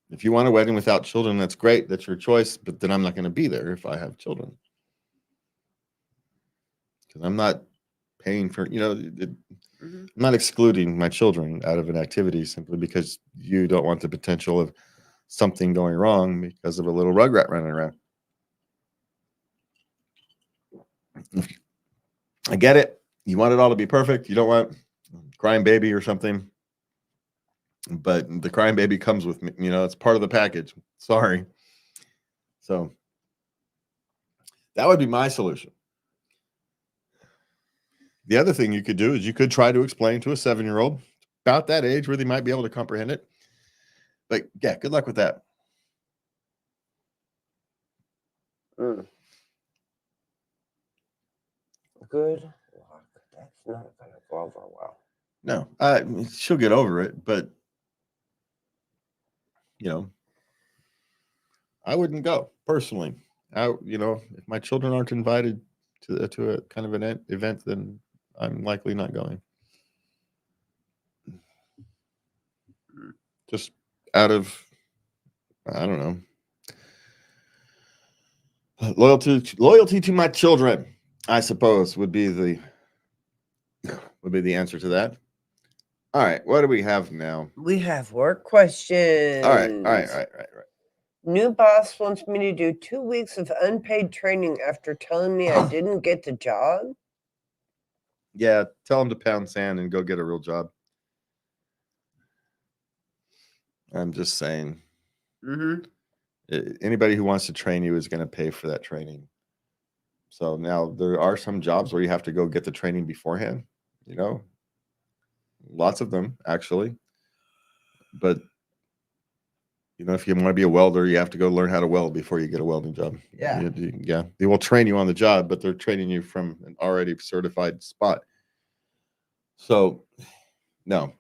If you want a wedding without children, that's great. That's your choice. But then I'm not going to be there if I have children. Because I'm not paying for, I'm not excluding my children out of an activity simply because you don't want the potential of something going wrong because of a little rugrat running around. I get it. You want it all to be perfect. You don't want a crying baby or something. but the crying baby comes with me. It's part of the package. Sorry. So that would be my solution. The other thing you could do is you could try to explain to a 7-year-old about that age where they might be able to comprehend it. But yeah, good luck with that. Good luck. That's not going to go over well. No, she'll get over it, but I wouldn't go personally. If my children aren't invited to a kind of an event, then I'm likely not going. Just out of, I don't know, loyalty to my children, I suppose, would be the answer to that. All right, what do we have now? We have work questions. All right. New boss wants me to do 2 weeks of unpaid training after telling me I didn't get the job. Yeah, tell him to pound sand and go get a real job. I'm just saying. Anybody who wants to train you is going to pay for that training. So now there are some jobs where you have to go get the training beforehand. Lots of them actually. But if you want to be a welder, you have to go learn how to weld before you get a welding job. Yeah. Yeah. They will train you on the job, but they're training you from an already certified spot. So no,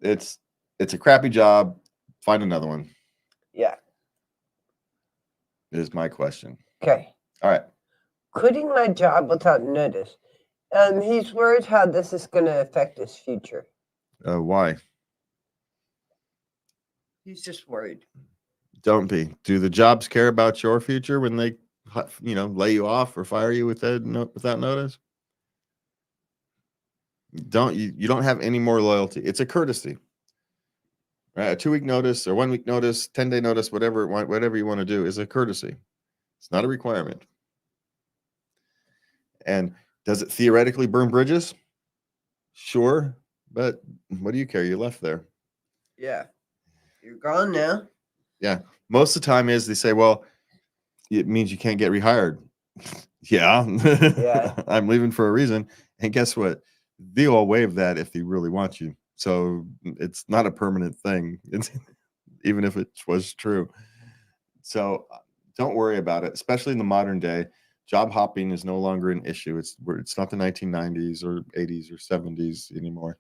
it's a crappy job. Find another one. Yeah. Is my question. Okay. All right. Quitting my job without notice. He's worried how this is going to affect his future. Why? He's just worried. Don't be. Do the jobs care about your future when they, lay you off or fire you without notice? You don't have any more loyalty. It's a courtesy, right? A 2-week notice or 1-week notice, 10-day notice, whatever you want to do is a courtesy. It's not a requirement. And does it theoretically burn bridges? Sure, but what do you care? You left there. Yeah. You're gone now. Yeah. Most of the time is they say, well, it means you can't get rehired. Yeah. I'm leaving for a reason. And guess what? They all waive that if they really want you. So it's not a permanent thing. Even if it was true. So don't worry about it, especially in the modern day. Job hopping is no longer an issue. It's not the 1990s or 80s or 70s anymore.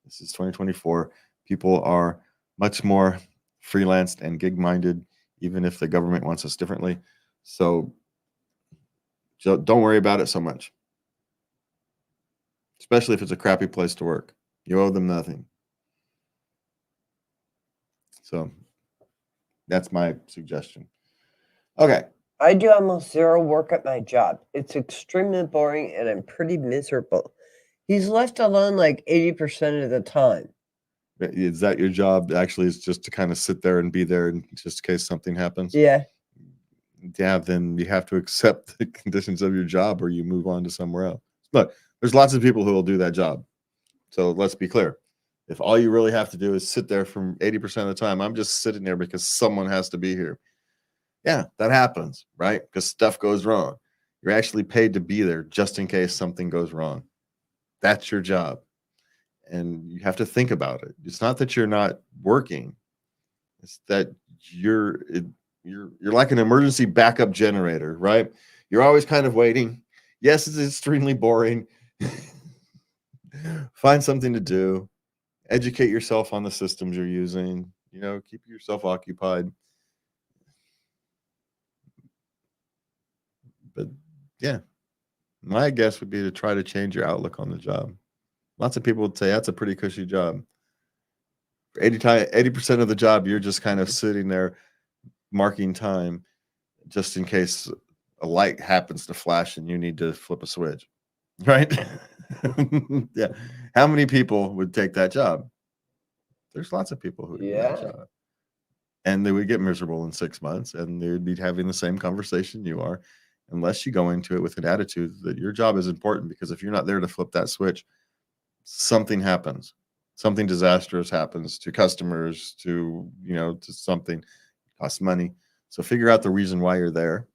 This is 2024. People are much more freelanced and gig-minded, even if the government wants us differently. So don't worry about it so much, especially if it's a crappy place to work. You owe them nothing. So that's my suggestion. Okay. I do almost zero work at my job. It's extremely boring and I'm pretty miserable. He's left alone like 80% of the time. Is that your job? Actually, is just to kind of sit there and be there in just in case something happens? Yeah. Yeah, then you have to accept the conditions of your job or you move on to somewhere else. Look, there's lots of people who will do that job. So let's be clear. If all you really have to do is sit there from 80% of the time, I'm just sitting there because someone has to be here. Yeah, that happens, right? Because stuff goes wrong. You're actually paid to be there just in case something goes wrong. That's your job. And you have to think about it. It's not that you're not working. It's that you're like an emergency backup generator, right? You're always kind of waiting. Yes, it's extremely boring. Find something to do. Educate yourself on the systems you're using. Keep yourself occupied. But yeah, my guess would be to try to change your outlook on the job. Lots of people would say that's a pretty cushy job. 80% of the job, you're just kind of sitting there marking time just in case a light happens to flash and you need to flip a switch, right? Yeah. How many people would take that job? There's lots of people who would do that job. And they would get miserable in 6 months and they would be having the same conversation you are, unless you go into it with an attitude that your job is important, because if you're not there to flip that switch, something happens. something disastrous happens to customers, to to something, costs money. So figure out the reason why you're there,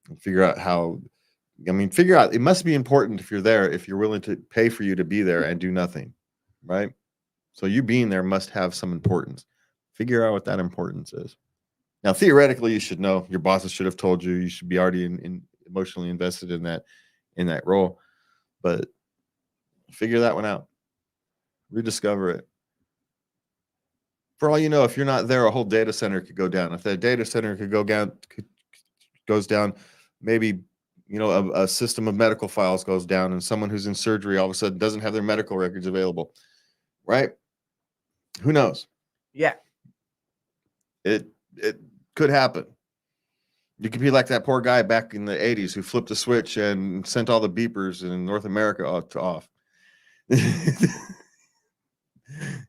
and figure out how. I mean, figure out, it must be important if you're there, if you're willing to pay for you to be there and do nothing, right? So you being there must have some importance. Figure out what that importance is. Now, theoretically, you should know. Your bosses should have told you. You should be already emotionally invested in that role. But figure that one out. Rediscover it. For all you know, if you're not there, a whole data center could go down. If that data center goes down, maybe a system of medical files goes down, and someone who's in surgery all of a sudden doesn't have their medical records available, right? Who knows? Yeah. It could happen. You could be like that poor guy back in the 80s who flipped a switch and sent all the beepers in North America off.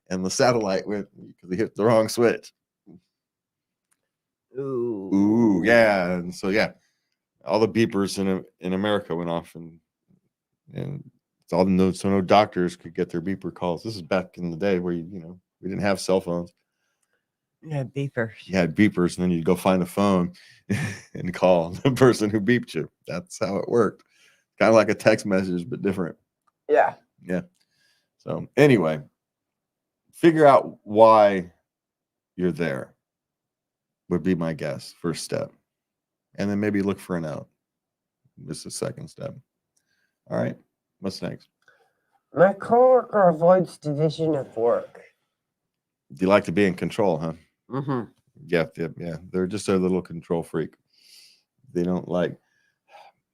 And the satellite went because he hit the wrong switch. Ooh, yeah. And so all the beepers in America went off, and it's all so no doctors could get their beeper calls. This is back in the day where we didn't have cell phones. Yeah, beepers. You had beepers, and then you'd go find a phone and call the person who beeped you. That's how it worked. Kind of like a text message, but different. Yeah. Yeah. So anyway, figure out why you're there would be my guess. First step. And then maybe look for an out. This is the second step. All right. What's next? My coworker avoids division of work. Do you like to be in control, huh? Mm-hmm. Yeah. They're just a little control freak. They don't like.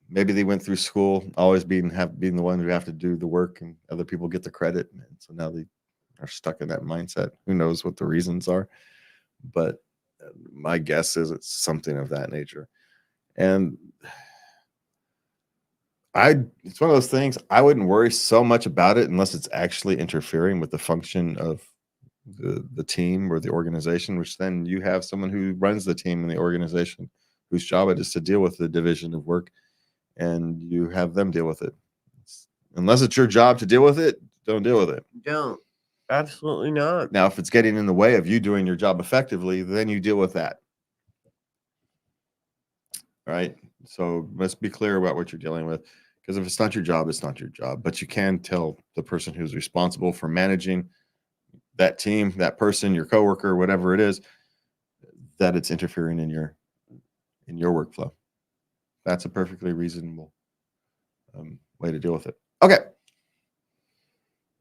Maybe they went through school always being the one who have to do the work, and other people get the credit. And so now they are stuck in that mindset. Who knows what the reasons are? But my guess is it's something of that nature. And it's one of those things, I wouldn't worry so much about it unless it's actually interfering with the function of the team or the organization, which then you have someone who runs the team and the organization whose job it is to deal with the division of work, and you have them deal with it. Unless it's your job to deal with it, don't deal with it. Don't. Absolutely not. Now, if it's getting in the way of you doing your job effectively, then you deal with that. Right? So let's be clear about what you're dealing with, because if it's not your job, it's not your job. But you can tell the person who's responsible for managing that team, that person, your coworker, whatever it is, that it's interfering in your workflow. That's a perfectly reasonable way to deal with it.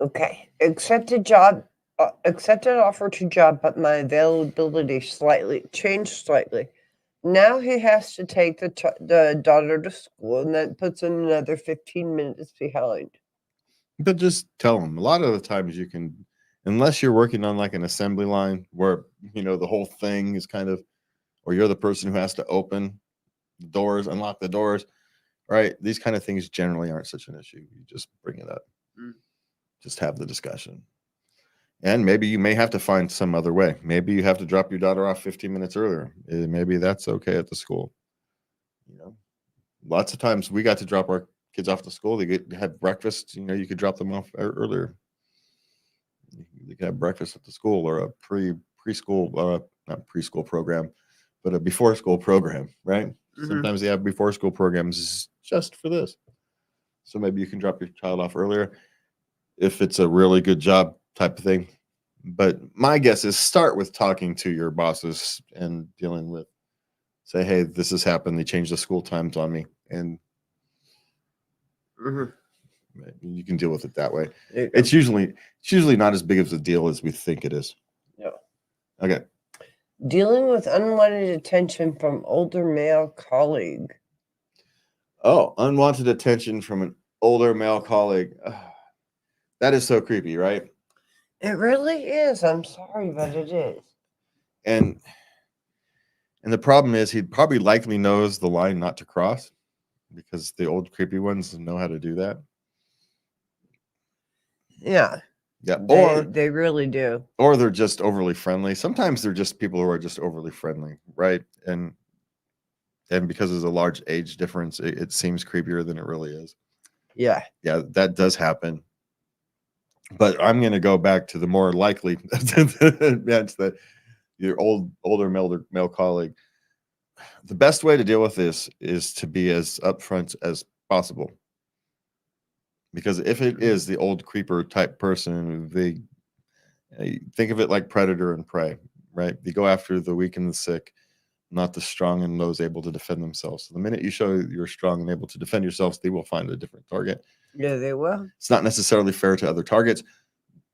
Okay. Accepted offer to job, but my availability changed slightly. Now he has to take the daughter to school, and that puts him another 15 minutes behind. But just tell them. A lot of the times you can, unless you're working on like an assembly line where, the whole thing is kind of, or you're the person who has to open the doors, unlock the doors, right? These kind of things generally aren't such an issue. You just bring it up. Just have the discussion. And maybe you may have to find some other way. Maybe you have to drop your daughter off 15 minutes earlier. Maybe that's okay at the school. Lots of times we got to drop our kids off to school. They have breakfast. You could drop them off earlier. They could have breakfast at the school, or a preschool, not preschool program, but a before school program, right? Mm-hmm. Sometimes they have before school programs just for this. So maybe you can drop your child off earlier if it's a really good job type of thing. But my guess is start with talking to your bosses and dealing with, say, hey, this has happened. They changed the school times on me. And you can deal with it that way. It's usually not as big of a deal as we think it is. Yeah. Okay. Dealing with unwanted attention from older male colleague. Oh, unwanted attention from an older male colleague. That is so creepy, right? It really is. I'm sorry, but it is. And the problem is he probably likely knows the line not to cross, because the old creepy ones know how to do that. Yeah. Yeah. They really do. Or they're just overly friendly. Sometimes they're just people who are just overly friendly, right? And because there's a large age difference, it seems creepier than it really is. Yeah. Yeah, that does happen. But I'm going to go back to the more likely. That's that your older male colleague. The best way to deal with this is to be as upfront as possible. Because if it is the old creeper type person, they think of it like predator and prey, right? They go after the weak and the sick, not the strong and those able to defend themselves. So the minute you show you're strong and able to defend yourselves, they will find a different target. Yeah, they will. It's not necessarily fair to other targets,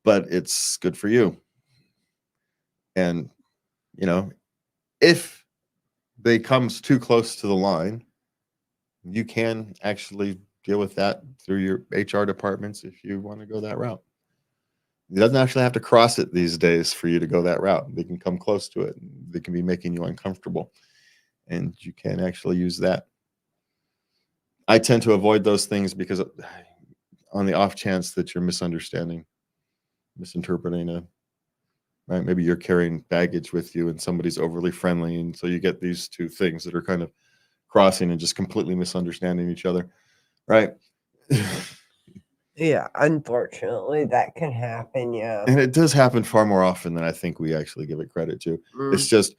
but it's good for you. And, if they comes too close to the line, you can actually deal with that through your HR departments if you want to go that route. It doesn't actually have to cross it these days for you to go that route. They can come close to it. They can be making you uncomfortable, and you can actually use that. I tend to avoid those things because on the off chance that you're misunderstanding, misinterpreting right? Maybe you're carrying baggage with you and somebody's overly friendly. And so you get these two things that are kind of crossing and just completely misunderstanding each other, right? Yeah, unfortunately, that can happen. Yeah. And it does happen far more often than I think we actually give it credit to. It's Mm. just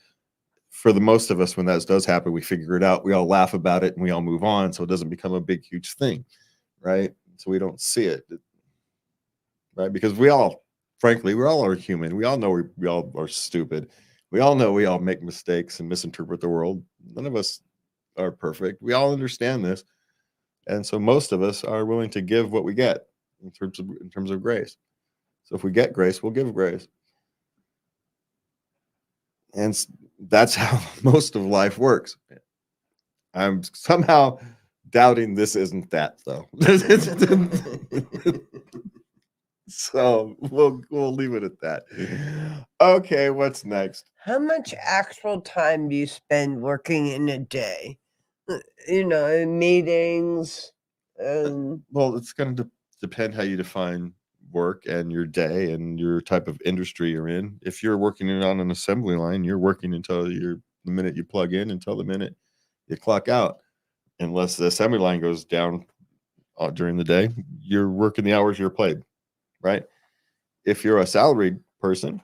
for the most of us, when that does happen, we figure it out. We all laugh about it and we all move on. So it doesn't become a big, huge thing, right? So we don't see it, right? Because frankly, we all are human. We all know we all are stupid. We all know we all make mistakes and misinterpret the world. None of us are perfect. We all understand this. And so most of us are willing to give what we get in terms of grace. So if we get grace, we'll give grace. And that's how most of life works. I'm somehow doubting this isn't that, though. So we'll leave it at that. Okay, what's next? How much actual time do you spend working in a day? In meetings. Well, it's going to depend how you define work and your day and your type of industry you're in. If you're working on an assembly line, you're working until the minute you plug in until the minute you clock out. Unless the assembly line goes down during the day, you're working the hours you're paid, right? If you're a salaried person,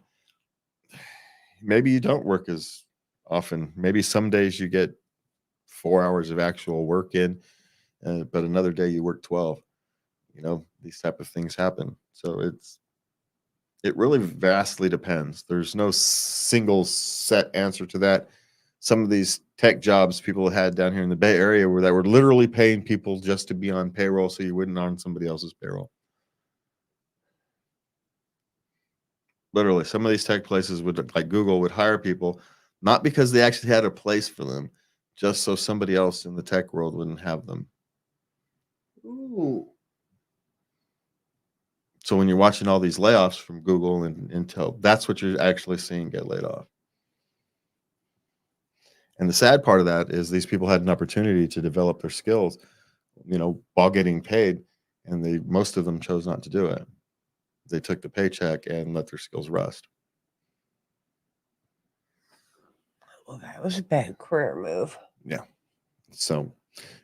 maybe you don't work as often. Maybe some days you get 4 hours of actual work in, but another day you work 12. These type of things happen. So it really vastly depends. There's no single set answer to that. Some of these tech jobs people had down here in the Bay Area that were literally paying people just to be on payroll so you wouldn't on somebody else's payroll. Literally, some of these tech places like Google would hire people not because they actually had a place for them, just so somebody else in the tech world wouldn't have them. Ooh. So when you're watching all these layoffs from Google and Intel, that's what you're actually seeing get laid off. And the sad part of that is these people had an opportunity to develop their skills, while getting paid, and most of them chose not to do it. They took the paycheck and let their skills rust. Well, that was a bad career move. Yeah. So,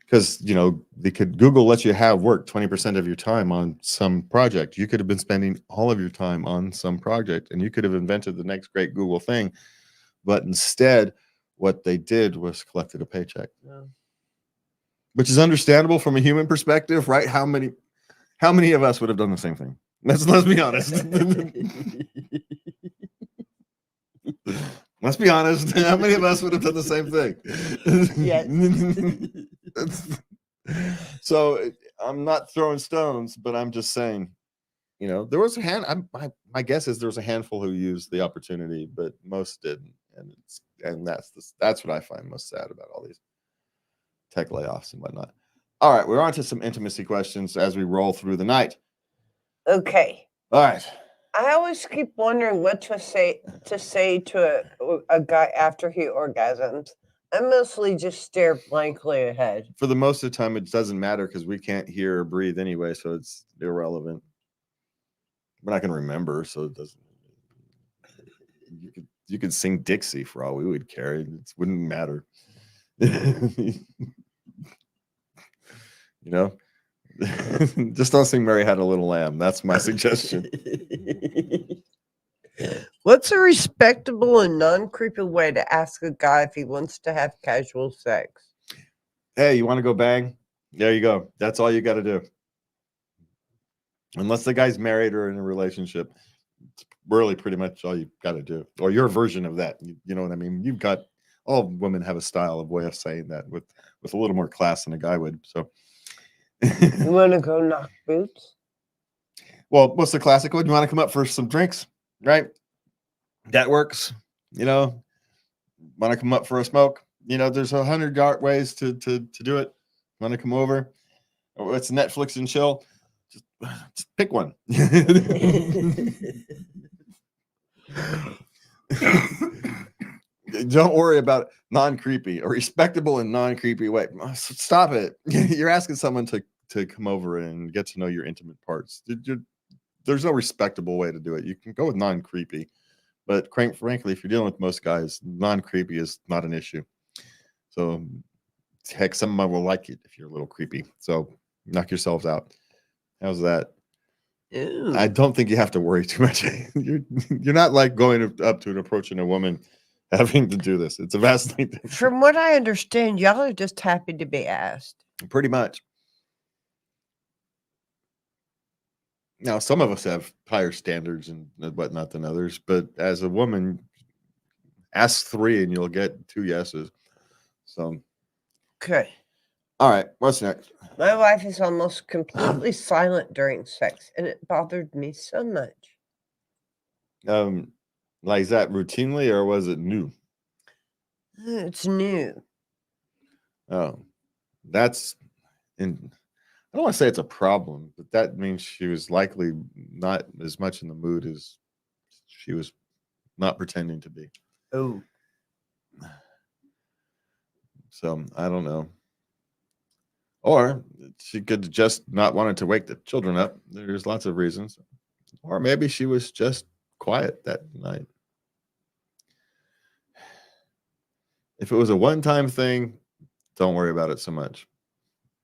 because Google lets you have work 20% of your time on some project. You could have been spending all of your time on some project, and you could have invented the next great Google thing, but instead, what they did was collected a paycheck, which is understandable from a human perspective, right? How many of us would have done the same thing? Let's be honest. Let's be honest. How many of us would have done the same thing? Yes. So I'm not throwing stones, but I'm just saying, there was my guess is there was a handful who used the opportunity, but most didn't, and that's what I find most sad about all these tech layoffs and whatnot. All right, we're on to some intimacy questions as we roll through the night. Okay. All right. I always keep wondering what to say to a guy after he orgasms. I mostly just stare blankly ahead. For the most of the time, it doesn't matter because we can't hear or breathe anyway, so it's irrelevant. We're not going to remember, so it doesn't. You could sing Dixie for all we would care. It wouldn't matter. Just don't sing Mary Had a Little Lamb. That's my suggestion. What's a respectable and non-creepy way to ask a guy if he wants to have casual sex? Hey, you want to go bang? There you go. That's all you got to do. Unless the guy's married or in a relationship, it's really pretty much all you got to do. Or your version of that. You know what I mean? You've got, all women have a style of way of saying that with a little more class than a guy would. So, You want to go knock boots? well, what's the classic one? You want to come up for some drinks, right? That works. You know, want to come up for a smoke? You know, there's 100 ways to do it. Want to come over? Or it's Netflix and chill. Just pick one. Don't worry about non-creepy or respectable and non-creepy way. Stop it. You're asking someone to come over and get to know your intimate parts. There's no respectable way to do it. You can go with non-creepy, but frankly, if you're dealing with most guys, non-creepy is not an issue. So heck, someone will like it if you're a little creepy. So knock yourselves out. How's that? Ew. I don't think you have to worry too much. You're not like going up to and approaching a woman having to do this. It's a vastly different. From what I understand, y'all are just happy to be asked. Pretty much. Now, some of us have higher standards and whatnot than others, but as a woman, ask 3 and you'll get 2 yeses. So, Okay. all right, what's next? My wife is almost completely silent during sex, and it bothered me so much. Like, is that routinely or was it new? It's new. Oh, that's in. I don't want to say it's a problem, but that means she was likely not as much in the mood as she was not pretending to be. Oh. So I don't know. Or she could just not wanted to wake the children up. There's lots of reasons. Or maybe she was just quiet that night. If it was a one-time thing, don't worry about it so much.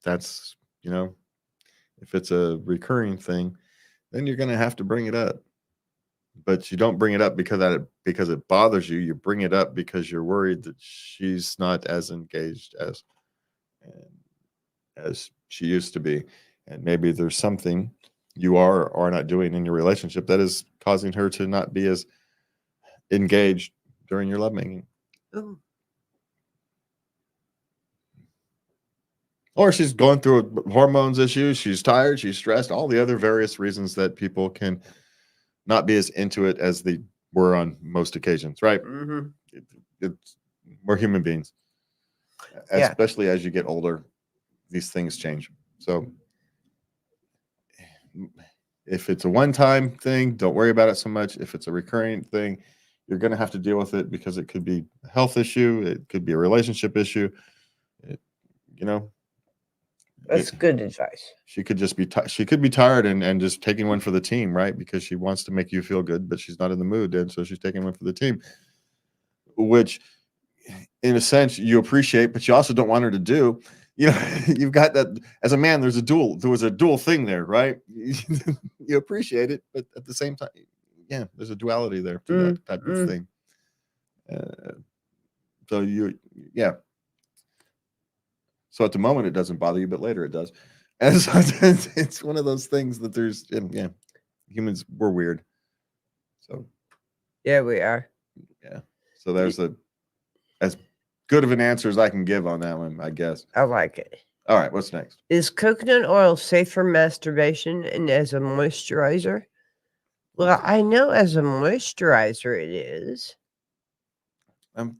That's, if it's a recurring thing, then you're going to have to bring it up. But you don't bring it up because it bothers you. You bring it up because you're worried that she's not as engaged as she used to be. And maybe there's something you are or are not doing in your relationship that is causing her to not be as engaged during your lovemaking. Ooh. Or she's going through hormones issues. She's tired. She's stressed. All the other various reasons that people can not be as into it as they were on most occasions, right? Mm-hmm. We're human beings. Yeah. Especially as you get older, these things change. So if it's a one-time thing, don't worry about it so much. If it's a recurring thing, you're going to have to deal with it because it could be a health issue. It could be a relationship issue. That's good advice. She could just be she could be tired and just taking one for the team, right? Because she wants to make you feel good, but she's not in the mood, and so she's taking one for the team, which in a sense you appreciate, but you also don't want her to do. You've got that as a man. There was a dual thing there, right? You appreciate it, but at the same time, yeah, there's a duality there to that type of thing. So at the moment it doesn't bother you, but later it does. And so it's one of those things that there's, humans, we're weird. So yeah, we are. Yeah. So there's as good of an answer as I can give on that one, I guess. I like it. All right, what's next? Is coconut oil safe for masturbation and as a moisturizer? Well, I know as a moisturizer it is.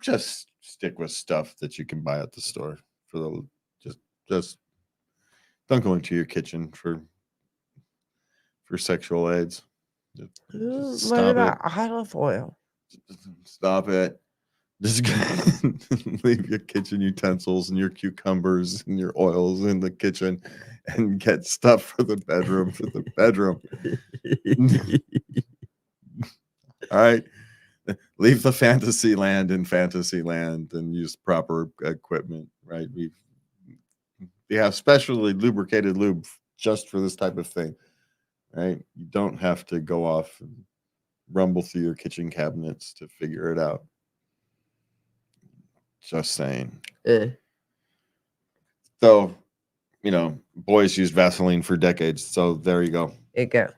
Just stick with stuff that you can buy at the store for the just don't go into your kitchen for sexual aids. What about olive oil? Stop it. Just leave your kitchen utensils and your cucumbers and your oils in the kitchen and get stuff for the bedroom All right. Leave the fantasy land in fantasy land and use proper equipment, right? We have specially lubricated lube just for this type of thing, right? You don't have to go off and rumble through your kitchen cabinets to figure it out. Just saying. So, boys used Vaseline for decades. So there you go. There you go.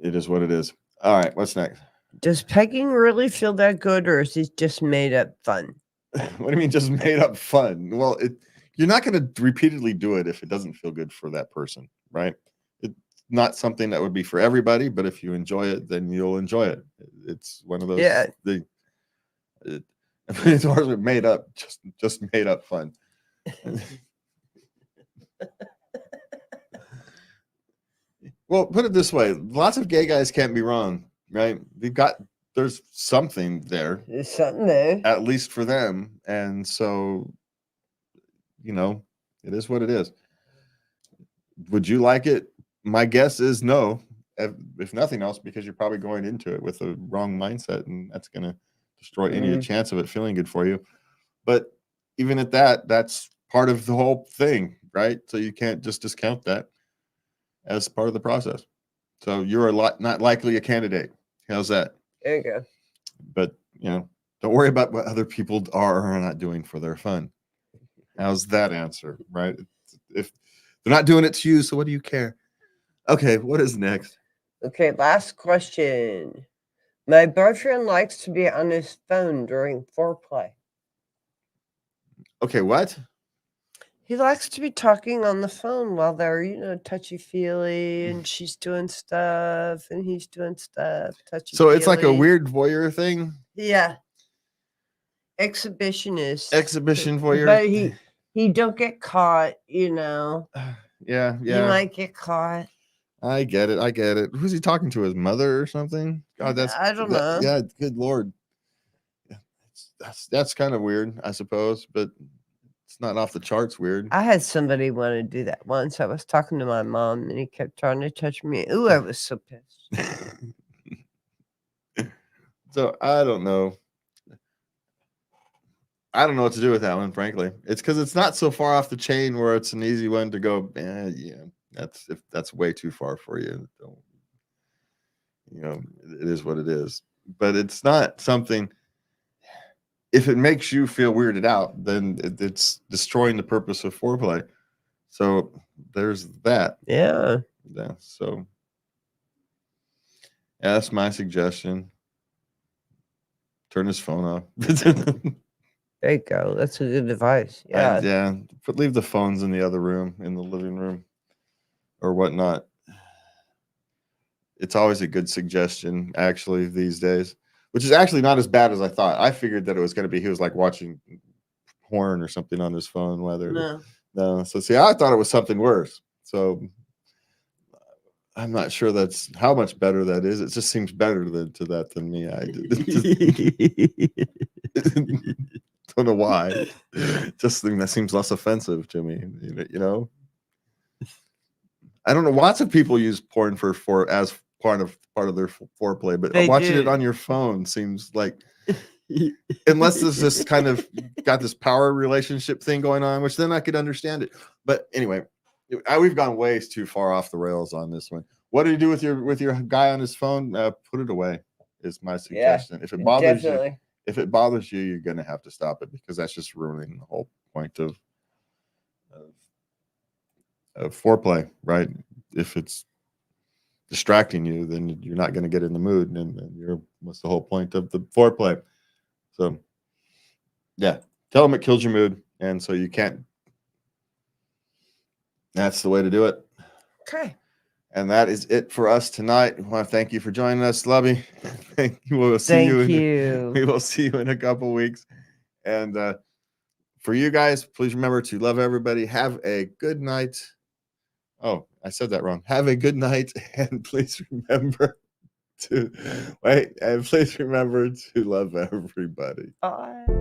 It is what it is. All right. What's next? Does pegging really feel that good, or is it just made up fun? What do you mean just made up fun? Well, you're not going to repeatedly do it if it doesn't feel good for that person, right? It's not something that would be for everybody, but if you enjoy it, then you'll enjoy it. It's one of those. Yeah. It's hardly made up, just made up fun. Well, put it this way: lots of gay guys can't be wrong, right? There's something there. There's something there, at least for them, and so it is what it is. Would you like it? My guess is no, if nothing else, because you're probably going into it with a wrong mindset, and that's going to destroy any chance of it feeling good for you. But even at that, that's part of the whole thing, right? So you can't just discount that as part of the process. So you're not likely a candidate. How's that? There you go. But don't worry about what other people are or are not doing for their fun. How's that answer, right? If they're not doing it to you, so what do you care? Okay, what is next? Okay, last question. My boyfriend likes to be on his phone during foreplay. Okay, what? He likes to be talking on the phone while they're, touchy-feely, and she's doing stuff, and he's doing stuff, touchy-feely. So it's like a weird voyeur thing? Yeah. Exhibitionist. Exhibition voyeur? But he don't get caught, Yeah. He might get caught. I get it. Who's he talking to? His mother or something? God, I don't know. Yeah, good Lord. That's kind of weird, I suppose, but it's not off the charts weird. I had somebody want to do that once. I was talking to my mom, and he kept trying to touch me. Ooh, I was so pissed. So I don't know. I don't know what to do with that one, frankly. It's because it's not so far off the chain where it's an easy one to go, that's way too far for you. It is what it is. But it's not something, if it makes you feel weirded out, then it's destroying the purpose of foreplay. So there's that. Yeah. Yeah. So that's my suggestion. Turn his phone off. There you go. That's a good advice. Yeah. Leave the phones in the other room, in the living room or whatnot. It's always a good suggestion, actually, these days, which is actually not as bad as I thought. I figured that it was going to be, he was like watching porn or something on his phone. No. So see, I thought it was something worse. So I'm not sure that's how much better that is. It just seems better to that than me. I don't know why. Just think that seems less offensive to me. I don't know. Lots of people use porn as part of their foreplay, but watching it on your phone seems like, unless there's this kind of got this power relationship thing going on, which then I could understand it. But anyway, we've gone way too far off the rails on this one. What do you do with your guy on his phone? Put it away is my suggestion. If it bothers you, you're going to have to stop it, because that's just ruining the whole point of foreplay, right? If it's distracting you, then you're not going to get in the mood, and what's the whole point of the foreplay? So, yeah, tell them it kills your mood, and so you can't. That's the way to do it. Okay. And that is it for us tonight. I want to thank you for joining us, Lubby. Thank you. We will see you in a couple weeks. And for you guys, please remember to love everybody. Have a good night. Oh, I said that wrong. Have a good night, and please remember to love everybody. Bye.